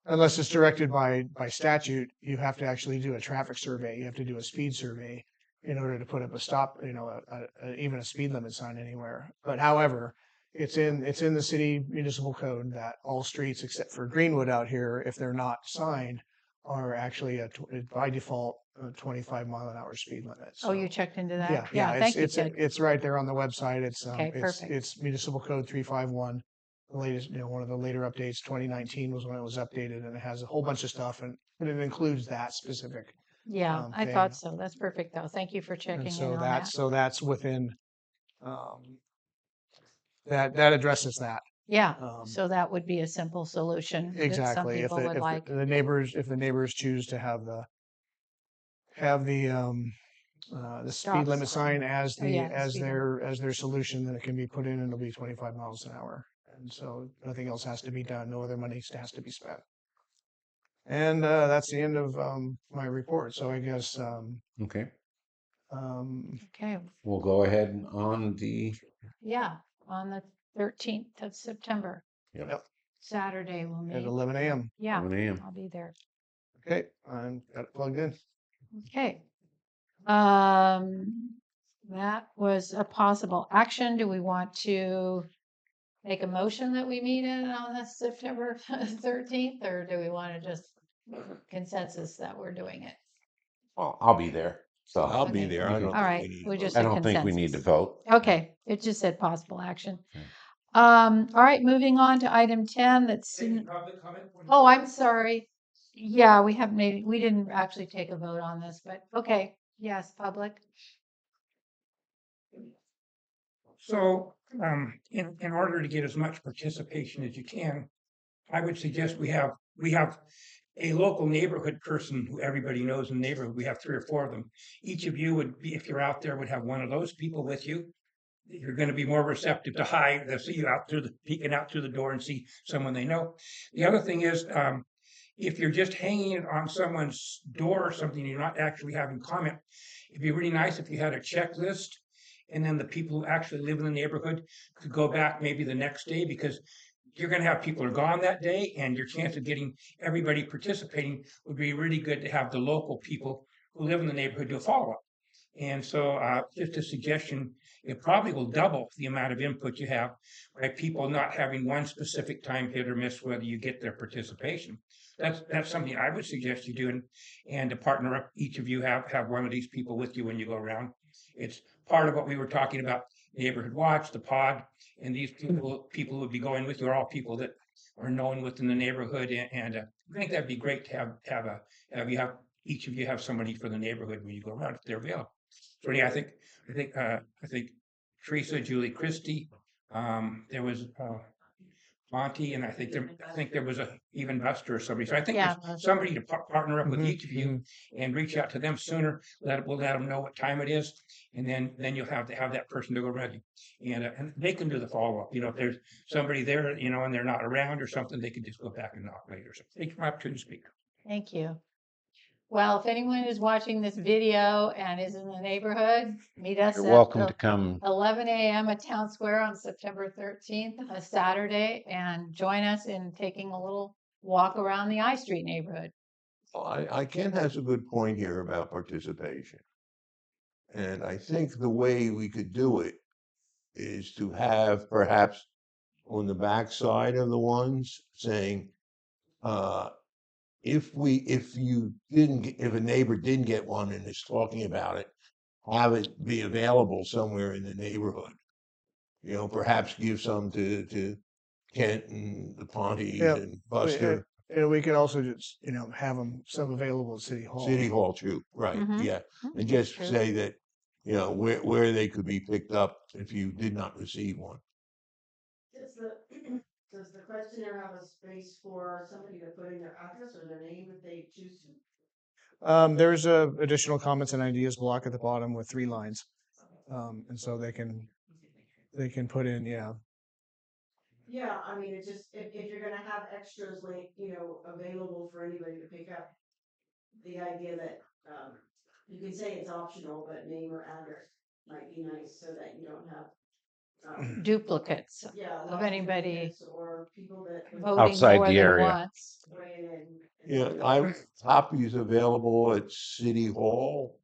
Speaker 6: unless it's directed by statute, you have to actually do a traffic survey. You have to do a speed survey in order to put up a stop, even a speed limit sign anywhere. But however, it's in the city municipal code that all streets except for Greenwood out here, if they're not signed, are actually by default a 25-mile-an-hour speed limit.
Speaker 1: Oh, you checked into that?
Speaker 6: Yeah,
Speaker 1: Thank you,
Speaker 6: it's
Speaker 1: Ted.
Speaker 6: it's right there on the website.
Speaker 1: Okay, perfect.
Speaker 6: It's municipal code 351. The latest, one of the later updates, 2019 was when it was updated, and it has a whole bunch of stuff, and it includes that specific.
Speaker 1: Yeah, I
Speaker 6: thing.
Speaker 1: thought so. That's perfect though. Thank you for checking
Speaker 6: And
Speaker 1: in
Speaker 6: so
Speaker 1: on that.
Speaker 6: that's within that addresses that.
Speaker 1: Yeah,
Speaker 6: Um,
Speaker 1: so that would be a simple solution that some
Speaker 6: exactly.
Speaker 1: people would like.
Speaker 6: The neighbors choose to have the
Speaker 1: Stop
Speaker 6: speed limit
Speaker 1: sign.
Speaker 6: sign as
Speaker 1: Oh, yeah,
Speaker 6: as
Speaker 1: speed
Speaker 6: their solution, then it can be put in and it'll be 25 miles an hour. And so nothing else has to be done. No other money has to be spent. And that's the end of my report. So I guess
Speaker 4: Okay,
Speaker 1: Okay,
Speaker 4: we'll go ahead and on the,
Speaker 1: yeah, on the 13th of September,
Speaker 4: yep,
Speaker 1: Saturday we'll
Speaker 6: at
Speaker 1: meet.
Speaker 6: 11 a.m.
Speaker 1: Yeah,
Speaker 4: 11 a.m.
Speaker 1: I'll be there.
Speaker 6: Okay, I'm got it plugged in.
Speaker 1: Okay. That was a possible action. Do we want to make a motion that we meet in on the September 13th, or do we want to just consensus that we're doing it?
Speaker 4: Well, I'll be there. So
Speaker 3: I'll be
Speaker 1: Okay.
Speaker 3: there. I
Speaker 4: You
Speaker 3: don't
Speaker 1: All
Speaker 3: think
Speaker 1: right,
Speaker 3: we need
Speaker 1: we
Speaker 3: to
Speaker 1: just
Speaker 3: vote.
Speaker 4: I
Speaker 1: a
Speaker 4: don't think we need to
Speaker 1: consensus.
Speaker 4: vote.
Speaker 1: Okay, it just said possible action.
Speaker 4: Okay.
Speaker 1: All right, moving on to item 10, that's,
Speaker 2: Any public comment?
Speaker 1: oh, I'm sorry. Yeah, we didn't actually take a vote on this, but okay, yes, public.
Speaker 2: So, in order to get as much participation as you can, I would suggest we have a local neighborhood person who everybody knows in the neighborhood. We have 3 or 4 of them. Each of you would be, if you're out there, would have one of those people with you. You're going to be more receptive to hi. They'll see you out through peeking out through the door and see someone they know. The other thing is, if you're just hanging it on someone's door or something, you're not actually having comment. It'd be really nice if you had a checklist, and then the people who actually live in the neighborhood could go back maybe the next day, because you're going to have people who are gone that day, and your chance of getting everybody participating would be really good to have the local people who live in the neighborhood do a follow-up. And so, just a suggestion, it probably will double the amount of input you have by people not having one specific time hit or miss whether you get their participation. That's something I would suggest you do, and to partner up, each of you have one of these people with you when you go around. It's part of what we were talking about, Neighborhood Watch, the pod, and these people who would be going with you are all people that are known within the neighborhood, and I think that'd be great to have each of you have somebody for the neighborhood when you go around if they're available. So yeah, I think Teresa, Julie Christie, there was Monty, and I think there was even Buster or somebody. So I think
Speaker 1: Yeah,
Speaker 2: there's somebody to partner up with
Speaker 6: Mhm,
Speaker 2: each of you and reach out to them sooner. We'll let them know what time it is, and then you'll have to have that person to go around you, and they can do the follow up. If there's somebody there, and they're not around or something, they can just go back and knock later. So take your opportunity to speak.
Speaker 1: Thank you. Well, if anyone is watching this video and is in the neighborhood, meet us
Speaker 4: You're
Speaker 1: at
Speaker 4: welcome
Speaker 1: the
Speaker 4: to come.
Speaker 1: 11 a.m. at Town Square on September 13th, a Saturday, and join us in taking a little walk around the I Street neighborhood.
Speaker 3: Ken has a good point here about participation. And I think the way we could do it is to have perhaps on the back side of the ones saying, if a neighbor didn't get one and is talking about it, have it be available somewhere in the neighborhood. Perhaps give some to Kent and the Pontes
Speaker 6: Yep.
Speaker 3: and Buster.
Speaker 6: And we could also just, have them some available at City Hall.
Speaker 3: City Hall too, right,
Speaker 1: Mhm.
Speaker 3: yeah.
Speaker 1: Mm,
Speaker 3: And just
Speaker 1: true.
Speaker 3: say that, where they could be picked up if you did not receive one.
Speaker 5: Does the questionnaire have a space for somebody to put in their address or their name if they choose to?
Speaker 6: There's a additional comments and ideas block at the bottom with 3 lines. And so they can put in, yeah.
Speaker 5: Yeah, I mean, it's just, if you're gonna have extras like, available for anybody to pick up, the idea that, you can say it's optional, but name or address might be nice so that you don't have,
Speaker 1: Duplicates
Speaker 5: yeah.
Speaker 1: of
Speaker 5: lots
Speaker 1: anybody
Speaker 5: duplicates or people that
Speaker 1: voting
Speaker 4: Outside
Speaker 1: more
Speaker 4: the
Speaker 1: than
Speaker 4: area.
Speaker 1: once.
Speaker 5: weigh in.
Speaker 3: Yeah, copies available at City Hall.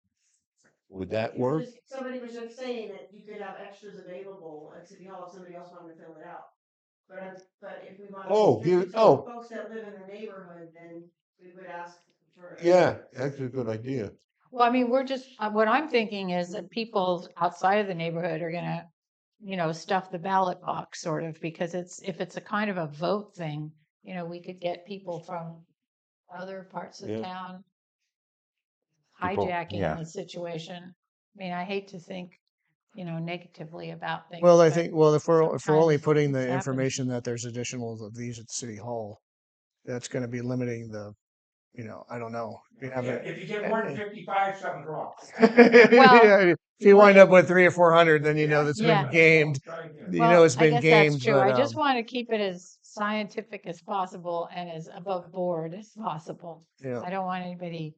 Speaker 3: Would that work?
Speaker 5: Somebody was just saying that you could have extras available at City Hall if somebody else wanted to fill it out. But if we want
Speaker 3: Oh,
Speaker 5: to
Speaker 3: give-
Speaker 5: restrict it to
Speaker 3: oh.
Speaker 5: folks that live in the neighborhood, then we would ask for.
Speaker 3: Yeah, that's a good idea.
Speaker 1: Well, I mean, what I'm thinking is that people outside of the neighborhood are gonna, stuff the ballot box sort of, because if it's a kind of a vote thing, we could get people from other parts of
Speaker 3: Yeah.
Speaker 1: town
Speaker 4: People-
Speaker 1: hijacking
Speaker 4: yeah.
Speaker 1: the situation. I mean, I hate to think negatively about things.
Speaker 6: Well, I
Speaker 1: but
Speaker 6: think, well, if we're only
Speaker 1: sometimes
Speaker 6: putting
Speaker 1: things
Speaker 6: the
Speaker 1: happen.
Speaker 6: information that there's additional of these at City Hall, that's gonna be limiting the, I don't know. You have
Speaker 2: Yeah,
Speaker 6: it.
Speaker 2: if you get more than 55, something's wrong.
Speaker 6: Yeah, if you wind up with 300 or 400, then you know that's
Speaker 1: Yeah.
Speaker 6: been gamed.
Speaker 2: Try again.
Speaker 6: You know it's
Speaker 1: I
Speaker 6: been
Speaker 1: guess
Speaker 6: gamed,
Speaker 1: that's true.
Speaker 6: but
Speaker 1: I just want to keep it as scientific as possible and as above board as possible.
Speaker 6: yeah.
Speaker 1: I don't want anybody,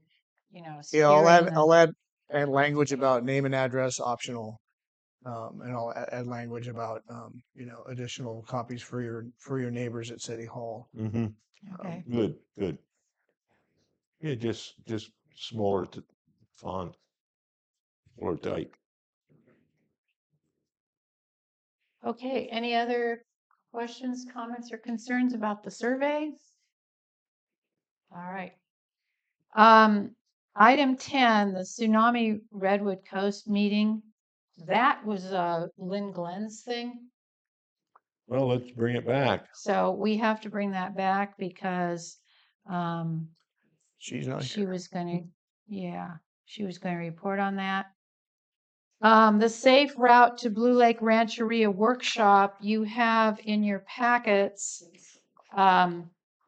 Speaker 6: Yeah,
Speaker 1: steering
Speaker 6: I'll
Speaker 1: the,
Speaker 6: add language about name and address optional. And I'll add language about additional copies for your neighbors at City Hall.
Speaker 3: Mm-hmm.
Speaker 1: okay.
Speaker 3: Good, good. Yeah, just smaller font or type.
Speaker 1: Okay, any other questions, comments, or concerns about the survey? All right. Item 10, the Tsunami Redwood Coast meeting. That was Lynn Glenn's thing.
Speaker 3: Well, let's bring it back.
Speaker 1: So we have to bring that back because
Speaker 6: She's not
Speaker 1: she
Speaker 6: here.
Speaker 1: was going to, she was going to report on that. The Safe Route to Blue Lake Rancheria workshop, you have in your packets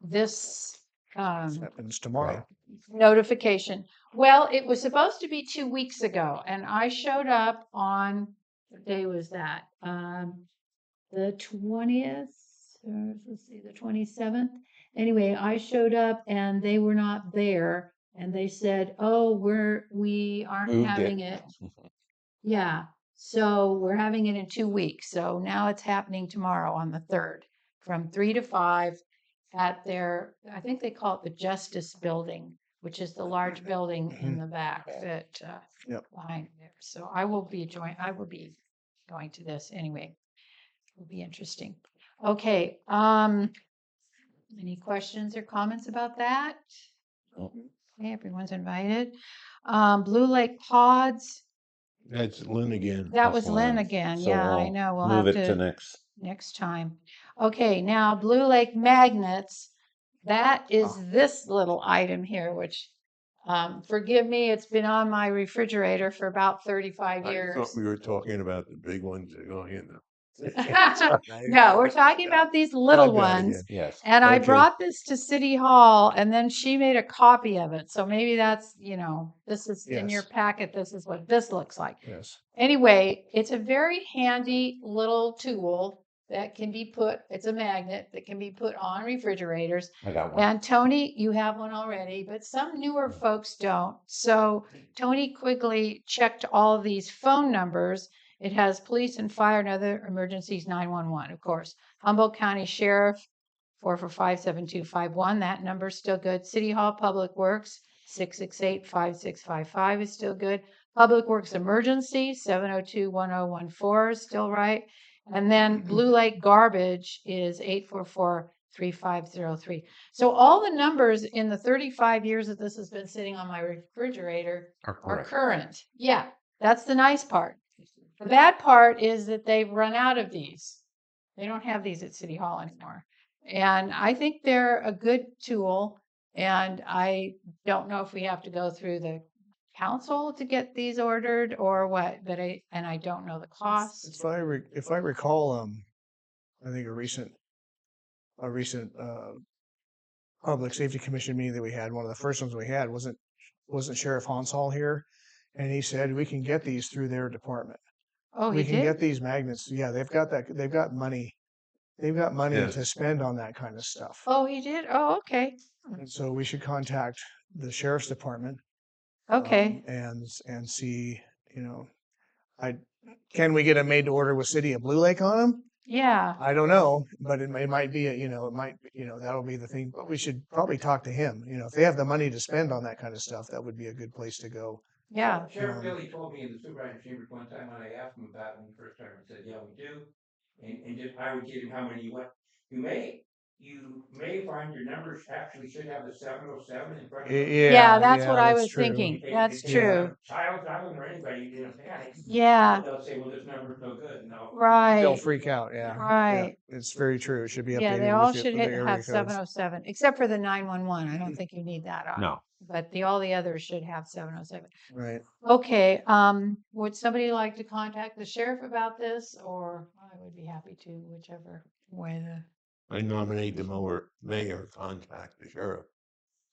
Speaker 1: this
Speaker 6: Happens tomorrow.
Speaker 1: notification. Well, it was supposed to be 2 weeks ago, and I showed up on, what day was that? The 20th, or let's see, the 27th. Anyway, I showed up and they were not there, and they said, "Oh, we aren't
Speaker 3: Moved
Speaker 1: having it." Yeah, so we're having it in 2 weeks. So now it's happening tomorrow on the 3rd from 3 to 5 at their, I think they call it the Justice Building, which is the large building in the back that
Speaker 6: Yep.
Speaker 1: behind there. So I will be going to this anyway. It'll be interesting. Okay, any questions or comments about that?
Speaker 3: No.
Speaker 1: Okay, everyone's invited. Blue Lake Pods,
Speaker 3: That's Lynn again.
Speaker 1: that
Speaker 4: That's
Speaker 1: was Lynn
Speaker 4: Lynn.
Speaker 1: again.
Speaker 4: So
Speaker 1: Yeah, I
Speaker 4: we'll
Speaker 1: know. We'll
Speaker 4: move
Speaker 1: have
Speaker 4: it to
Speaker 1: next time. Okay, now Blue Lake Magnets, that is this little item here, which, forgive me, it's been on my refrigerator for about 35
Speaker 3: I
Speaker 1: years.
Speaker 3: thought we were talking about the big ones that go in the.
Speaker 1: No, we're talking about these little
Speaker 3: got it,
Speaker 1: ones.
Speaker 4: Yes.
Speaker 1: And I
Speaker 3: Okay.
Speaker 1: brought this to City Hall and then she made a copy of it. So maybe that's, this is in your
Speaker 6: Yes.
Speaker 1: packet. This is what this looks like.
Speaker 6: Yes.
Speaker 1: Anyway, it's a very handy little tool that can be it's a magnet that can be put on refrigerators.
Speaker 4: I got one.
Speaker 1: And Tony, you have one already, but some newer folks don't. So Tony Quigley checked all of these phone numbers. It has police and fire and other emergencies, 911, of course. Humboldt County Sheriff, 445-7251. That number's still good. City Hall Public Works, 668-5655 is still good. Public Works Emergency, 702-1014 is still right. And then Blue Lake Garbage is 844-3503. So all the numbers in the 35 years that this has been sitting on my refrigerator are current. Yeah, that's the nice part. The bad part is that they've run out of these. They don't have these at City Hall anymore. And I think they're a good tool. And I don't know if we have to go through the council to get these ordered or what, but I don't know the cost.
Speaker 6: If I recall, I think a recent Public Safety Commission meeting that we had, one of the first ones we had, wasn't Sheriff Hansall here, and he said we can get these through their department.
Speaker 1: Oh,
Speaker 6: We
Speaker 1: he
Speaker 6: can
Speaker 1: did?
Speaker 6: get these magnets. Yeah, they've got money. They've got money
Speaker 3: Yes.
Speaker 6: to spend on that kind of stuff.
Speaker 1: Oh, he did? Oh, okay.
Speaker 6: And so we should contact the sheriff's department.
Speaker 1: Okay.
Speaker 6: And see, can we get a made to order with City of Blue Lake on them?
Speaker 1: Yeah.
Speaker 6: I don't know, but it might be, that'll be the thing. But we should probably talk to him. If they have the money to spend on that kind of stuff, that would be a good place to go.
Speaker 1: Yeah.
Speaker 2: Sheriff Billy told me in the supervisor chambers one time when I asked him about it the first time, he said, "Yeah, we do." And just I would give him how many you want. You may find your numbers actually should have the 707 in front of it.
Speaker 1: Yeah, that's what I
Speaker 6: that's
Speaker 1: was
Speaker 6: true.
Speaker 1: thinking.
Speaker 2: If
Speaker 1: That's
Speaker 2: you have
Speaker 1: true.
Speaker 2: Child's Island or anybody in a panic,
Speaker 1: Yeah.
Speaker 2: they'll say, "Well, this number's no good." No.
Speaker 1: Right.
Speaker 6: They'll freak out. Yeah.
Speaker 1: Right.
Speaker 6: Yeah, it's very true. It should be updated.
Speaker 1: Yeah, they all
Speaker 6: with
Speaker 1: should
Speaker 6: the area
Speaker 1: have
Speaker 6: codes.
Speaker 1: 707, except for the 911. I don't think you need that on.
Speaker 4: No.
Speaker 1: but all the others should have 707.
Speaker 6: Right.
Speaker 1: Okay, would somebody like to contact the sheriff about this, or I would be happy to, whichever way
Speaker 3: I nominate the mayor contact the sheriff.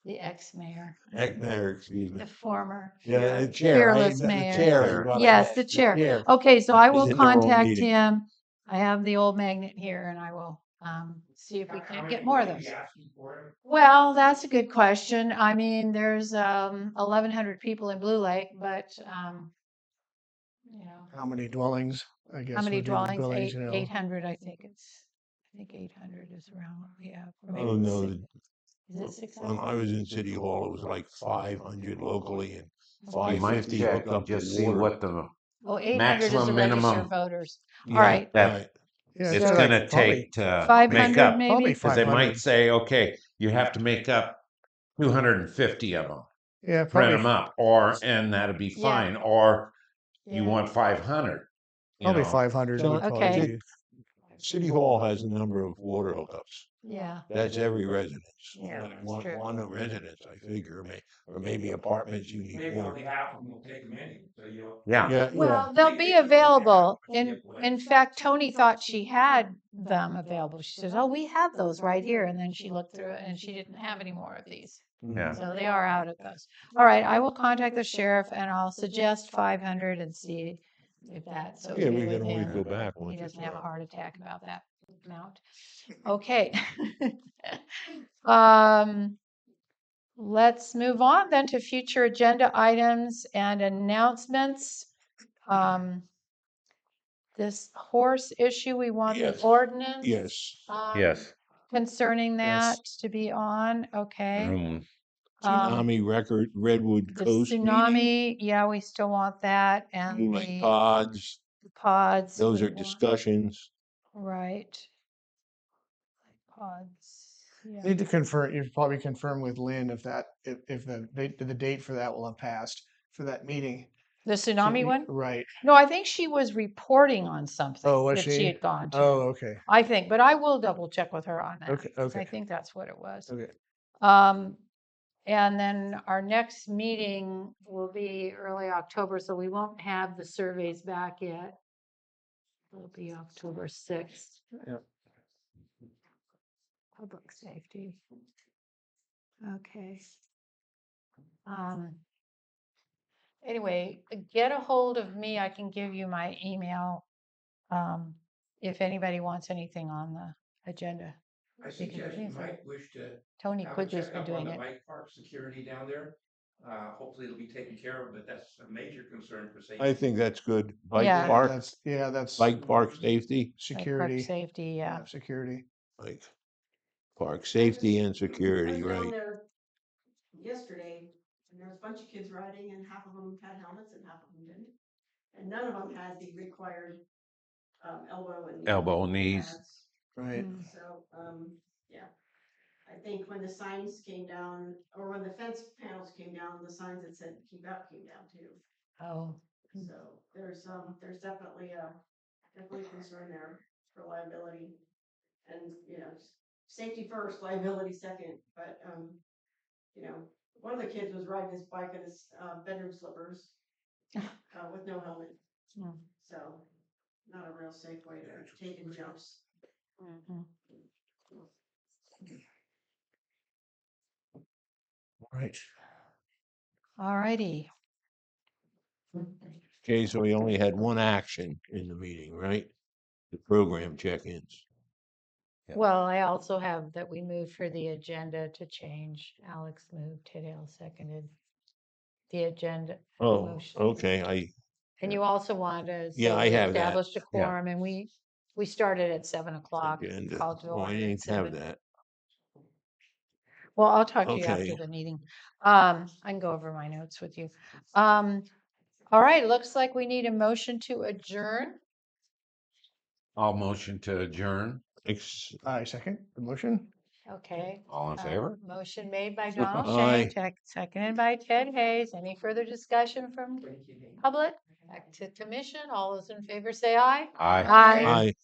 Speaker 1: the ex-mayor,
Speaker 3: Mayor, excuse me.
Speaker 1: the former
Speaker 3: Yeah, the chair.
Speaker 1: fearless
Speaker 3: the
Speaker 1: mayor.
Speaker 3: chair is
Speaker 4: Chair.
Speaker 3: what I
Speaker 1: Yes,
Speaker 3: meant,
Speaker 1: the chair.
Speaker 3: chair.
Speaker 1: Okay, so I will
Speaker 3: in the wrong
Speaker 1: contact
Speaker 3: meeting.
Speaker 1: him. I have the old magnet here and I will see if we
Speaker 2: How
Speaker 1: can
Speaker 2: many
Speaker 1: get more of
Speaker 2: would you
Speaker 1: those.
Speaker 2: be asking for him?
Speaker 1: Well, that's a good question. I mean, there's 1,100 people in Blue Lake, but you know,
Speaker 6: How many dwellings, I guess.
Speaker 1: how many
Speaker 6: would be the
Speaker 1: dwellings?
Speaker 6: dwellings, you know.
Speaker 1: 800, I think it's. I think 800 is around what we have. Or maybe
Speaker 3: Oh,
Speaker 1: it's
Speaker 3: no.
Speaker 1: six- Is it 600?
Speaker 3: When I was in City Hall, it was like 500 locally and
Speaker 1: Okay.
Speaker 4: You might
Speaker 3: 550
Speaker 4: check
Speaker 3: hooked
Speaker 4: and
Speaker 3: up to
Speaker 4: just see
Speaker 3: water.
Speaker 4: what the
Speaker 1: Oh, 800 is the
Speaker 4: maximum
Speaker 1: registered
Speaker 4: minimum
Speaker 1: voters.
Speaker 3: Yeah,
Speaker 1: All right.
Speaker 4: that
Speaker 3: right.
Speaker 6: Yeah,
Speaker 4: it's
Speaker 1: So-
Speaker 6: like
Speaker 4: gonna
Speaker 6: probably-
Speaker 4: take to
Speaker 1: 500
Speaker 4: make up.
Speaker 1: maybe?
Speaker 6: Probably
Speaker 4: Because they
Speaker 6: 500.
Speaker 4: might say, okay, you have to make up 250 of them,
Speaker 6: Yeah,
Speaker 4: print
Speaker 6: probably,
Speaker 4: them up, and that'd be
Speaker 1: Yeah.
Speaker 4: fine. Or you
Speaker 1: Yeah.
Speaker 4: want 500. You
Speaker 6: probably
Speaker 4: know,
Speaker 6: 500 would
Speaker 3: So-
Speaker 6: probably
Speaker 1: Okay.
Speaker 6: be.
Speaker 3: City Hall has a number of water hookups.
Speaker 1: Yeah.
Speaker 3: That's every residence.
Speaker 1: Yeah, that's
Speaker 3: One,
Speaker 1: true.
Speaker 3: one a residence, I figure, or maybe apartments you need
Speaker 2: Maybe
Speaker 3: more.
Speaker 2: only half of them will take them in, so you.
Speaker 4: yeah.
Speaker 3: Yeah,
Speaker 1: Well, they'll be available. In fact, Tony thought she had them available. She says, "Oh, we have those right here." And then she looked through it and she didn't have any more of these.
Speaker 4: Yeah.
Speaker 1: So they are out of those. All right, I will contact the sheriff and I'll suggest 500 and see if that's okay
Speaker 3: Yeah, we
Speaker 1: with
Speaker 3: can always
Speaker 1: him.
Speaker 3: go back
Speaker 1: He
Speaker 3: once it's
Speaker 1: doesn't have a
Speaker 3: up.
Speaker 1: heart attack about that amount. Okay. Um, let's move on then to future agenda items and announcements. This horse issue, we want the
Speaker 3: Yes.
Speaker 1: ordinance.
Speaker 3: Yes.
Speaker 4: Yes.
Speaker 1: Concerning that
Speaker 6: Yes.
Speaker 1: to be on, okay.
Speaker 3: Tsunami record, Redwood
Speaker 1: The
Speaker 3: Coast meeting,
Speaker 1: tsunami, yeah, we still want that, and
Speaker 3: Blue Lake
Speaker 1: the
Speaker 3: pods,
Speaker 1: pods.
Speaker 3: those
Speaker 1: we
Speaker 3: are
Speaker 1: want-
Speaker 3: discussions.
Speaker 1: Right. Pods, yeah.
Speaker 6: Need to confirm, you probably confirm with Lynn if the date for that will have passed for that meeting.
Speaker 1: The tsunami one?
Speaker 6: Right.
Speaker 1: No, I think she was reporting on something
Speaker 6: Oh, was
Speaker 1: that she
Speaker 6: she?
Speaker 1: had gone to.
Speaker 6: Oh, okay.
Speaker 1: I think, but I will double check with her on that.
Speaker 6: Okay,
Speaker 1: 'cause I
Speaker 6: okay.
Speaker 1: think that's what it was.
Speaker 6: Okay.
Speaker 1: And then our next meeting will be early October, so we won't have the surveys back yet. It'll be October 6th.
Speaker 6: Yep.
Speaker 1: Public safety. Okay. Anyway, get a hold of me. I can give you my email. If anybody wants anything on the agenda.
Speaker 2: I
Speaker 1: can
Speaker 2: suggest
Speaker 1: do
Speaker 2: you
Speaker 1: that.
Speaker 2: might wish to
Speaker 1: Tony
Speaker 2: have a
Speaker 1: Quigley's been
Speaker 2: checkup on
Speaker 1: doing
Speaker 2: the
Speaker 1: it.
Speaker 2: bike park security down there. Hopefully it'll be taken care of, but that's a major concern for safety.
Speaker 3: I think that's good. Bike
Speaker 1: Yeah.
Speaker 3: park,
Speaker 6: That's
Speaker 3: bike park safety,
Speaker 1: Like park
Speaker 6: security.
Speaker 1: Safety, yeah.
Speaker 6: Security.
Speaker 3: like park safety and
Speaker 5: I
Speaker 3: security,
Speaker 5: was down
Speaker 3: right?
Speaker 5: there yesterday, and there was a bunch of kids riding, and half of them had helmets and half of them didn't. And none of them had the required elbow and
Speaker 4: Elbow, knees.
Speaker 5: pads.
Speaker 6: Right.
Speaker 5: So, yeah. I think when the signs came down, or when the fence panels came down, the signs that said keep out came down too.
Speaker 1: Oh,
Speaker 5: So there's definitely a concern there for liability. And, safety first, liability second, but, one of the kids was riding his bike in his, bedroom slippers, with no helmet.
Speaker 1: Hmm.
Speaker 5: So, not a real safe way to take in jumps.
Speaker 1: mhm.
Speaker 3: Right.
Speaker 1: All righty.
Speaker 3: Okay, so we only had one action in the meeting, right? The program check-ins.
Speaker 4: Yeah.
Speaker 1: Well, I also have that we moved for the agenda to change. Alex moved, Tidale seconded the agenda.
Speaker 3: Oh,
Speaker 1: motion.
Speaker 3: okay,
Speaker 1: And you also wanted to say
Speaker 3: Yeah, I
Speaker 1: we
Speaker 3: have that.
Speaker 1: established a quorum, and we started at 7:00.
Speaker 3: agenda.
Speaker 1: Called to
Speaker 3: Oh, I
Speaker 1: order at
Speaker 3: didn't have
Speaker 1: 7.
Speaker 3: that.
Speaker 1: Well, I'll talk to you after
Speaker 3: Okay.
Speaker 1: the meeting. I can go over my notes with you. All right, looks like we need a motion to adjourn.
Speaker 4: I'll motion to adjourn.
Speaker 6: I second the motion.
Speaker 1: Okay.
Speaker 4: All in favor?
Speaker 1: Motion made by Donald
Speaker 3: Aye.
Speaker 1: Shane, seconded by Ted Hayes. Any further discussion from public? Back to commission. All those in favor say aye.
Speaker 4: Aye.
Speaker 1: Aye.
Speaker 3: Aye.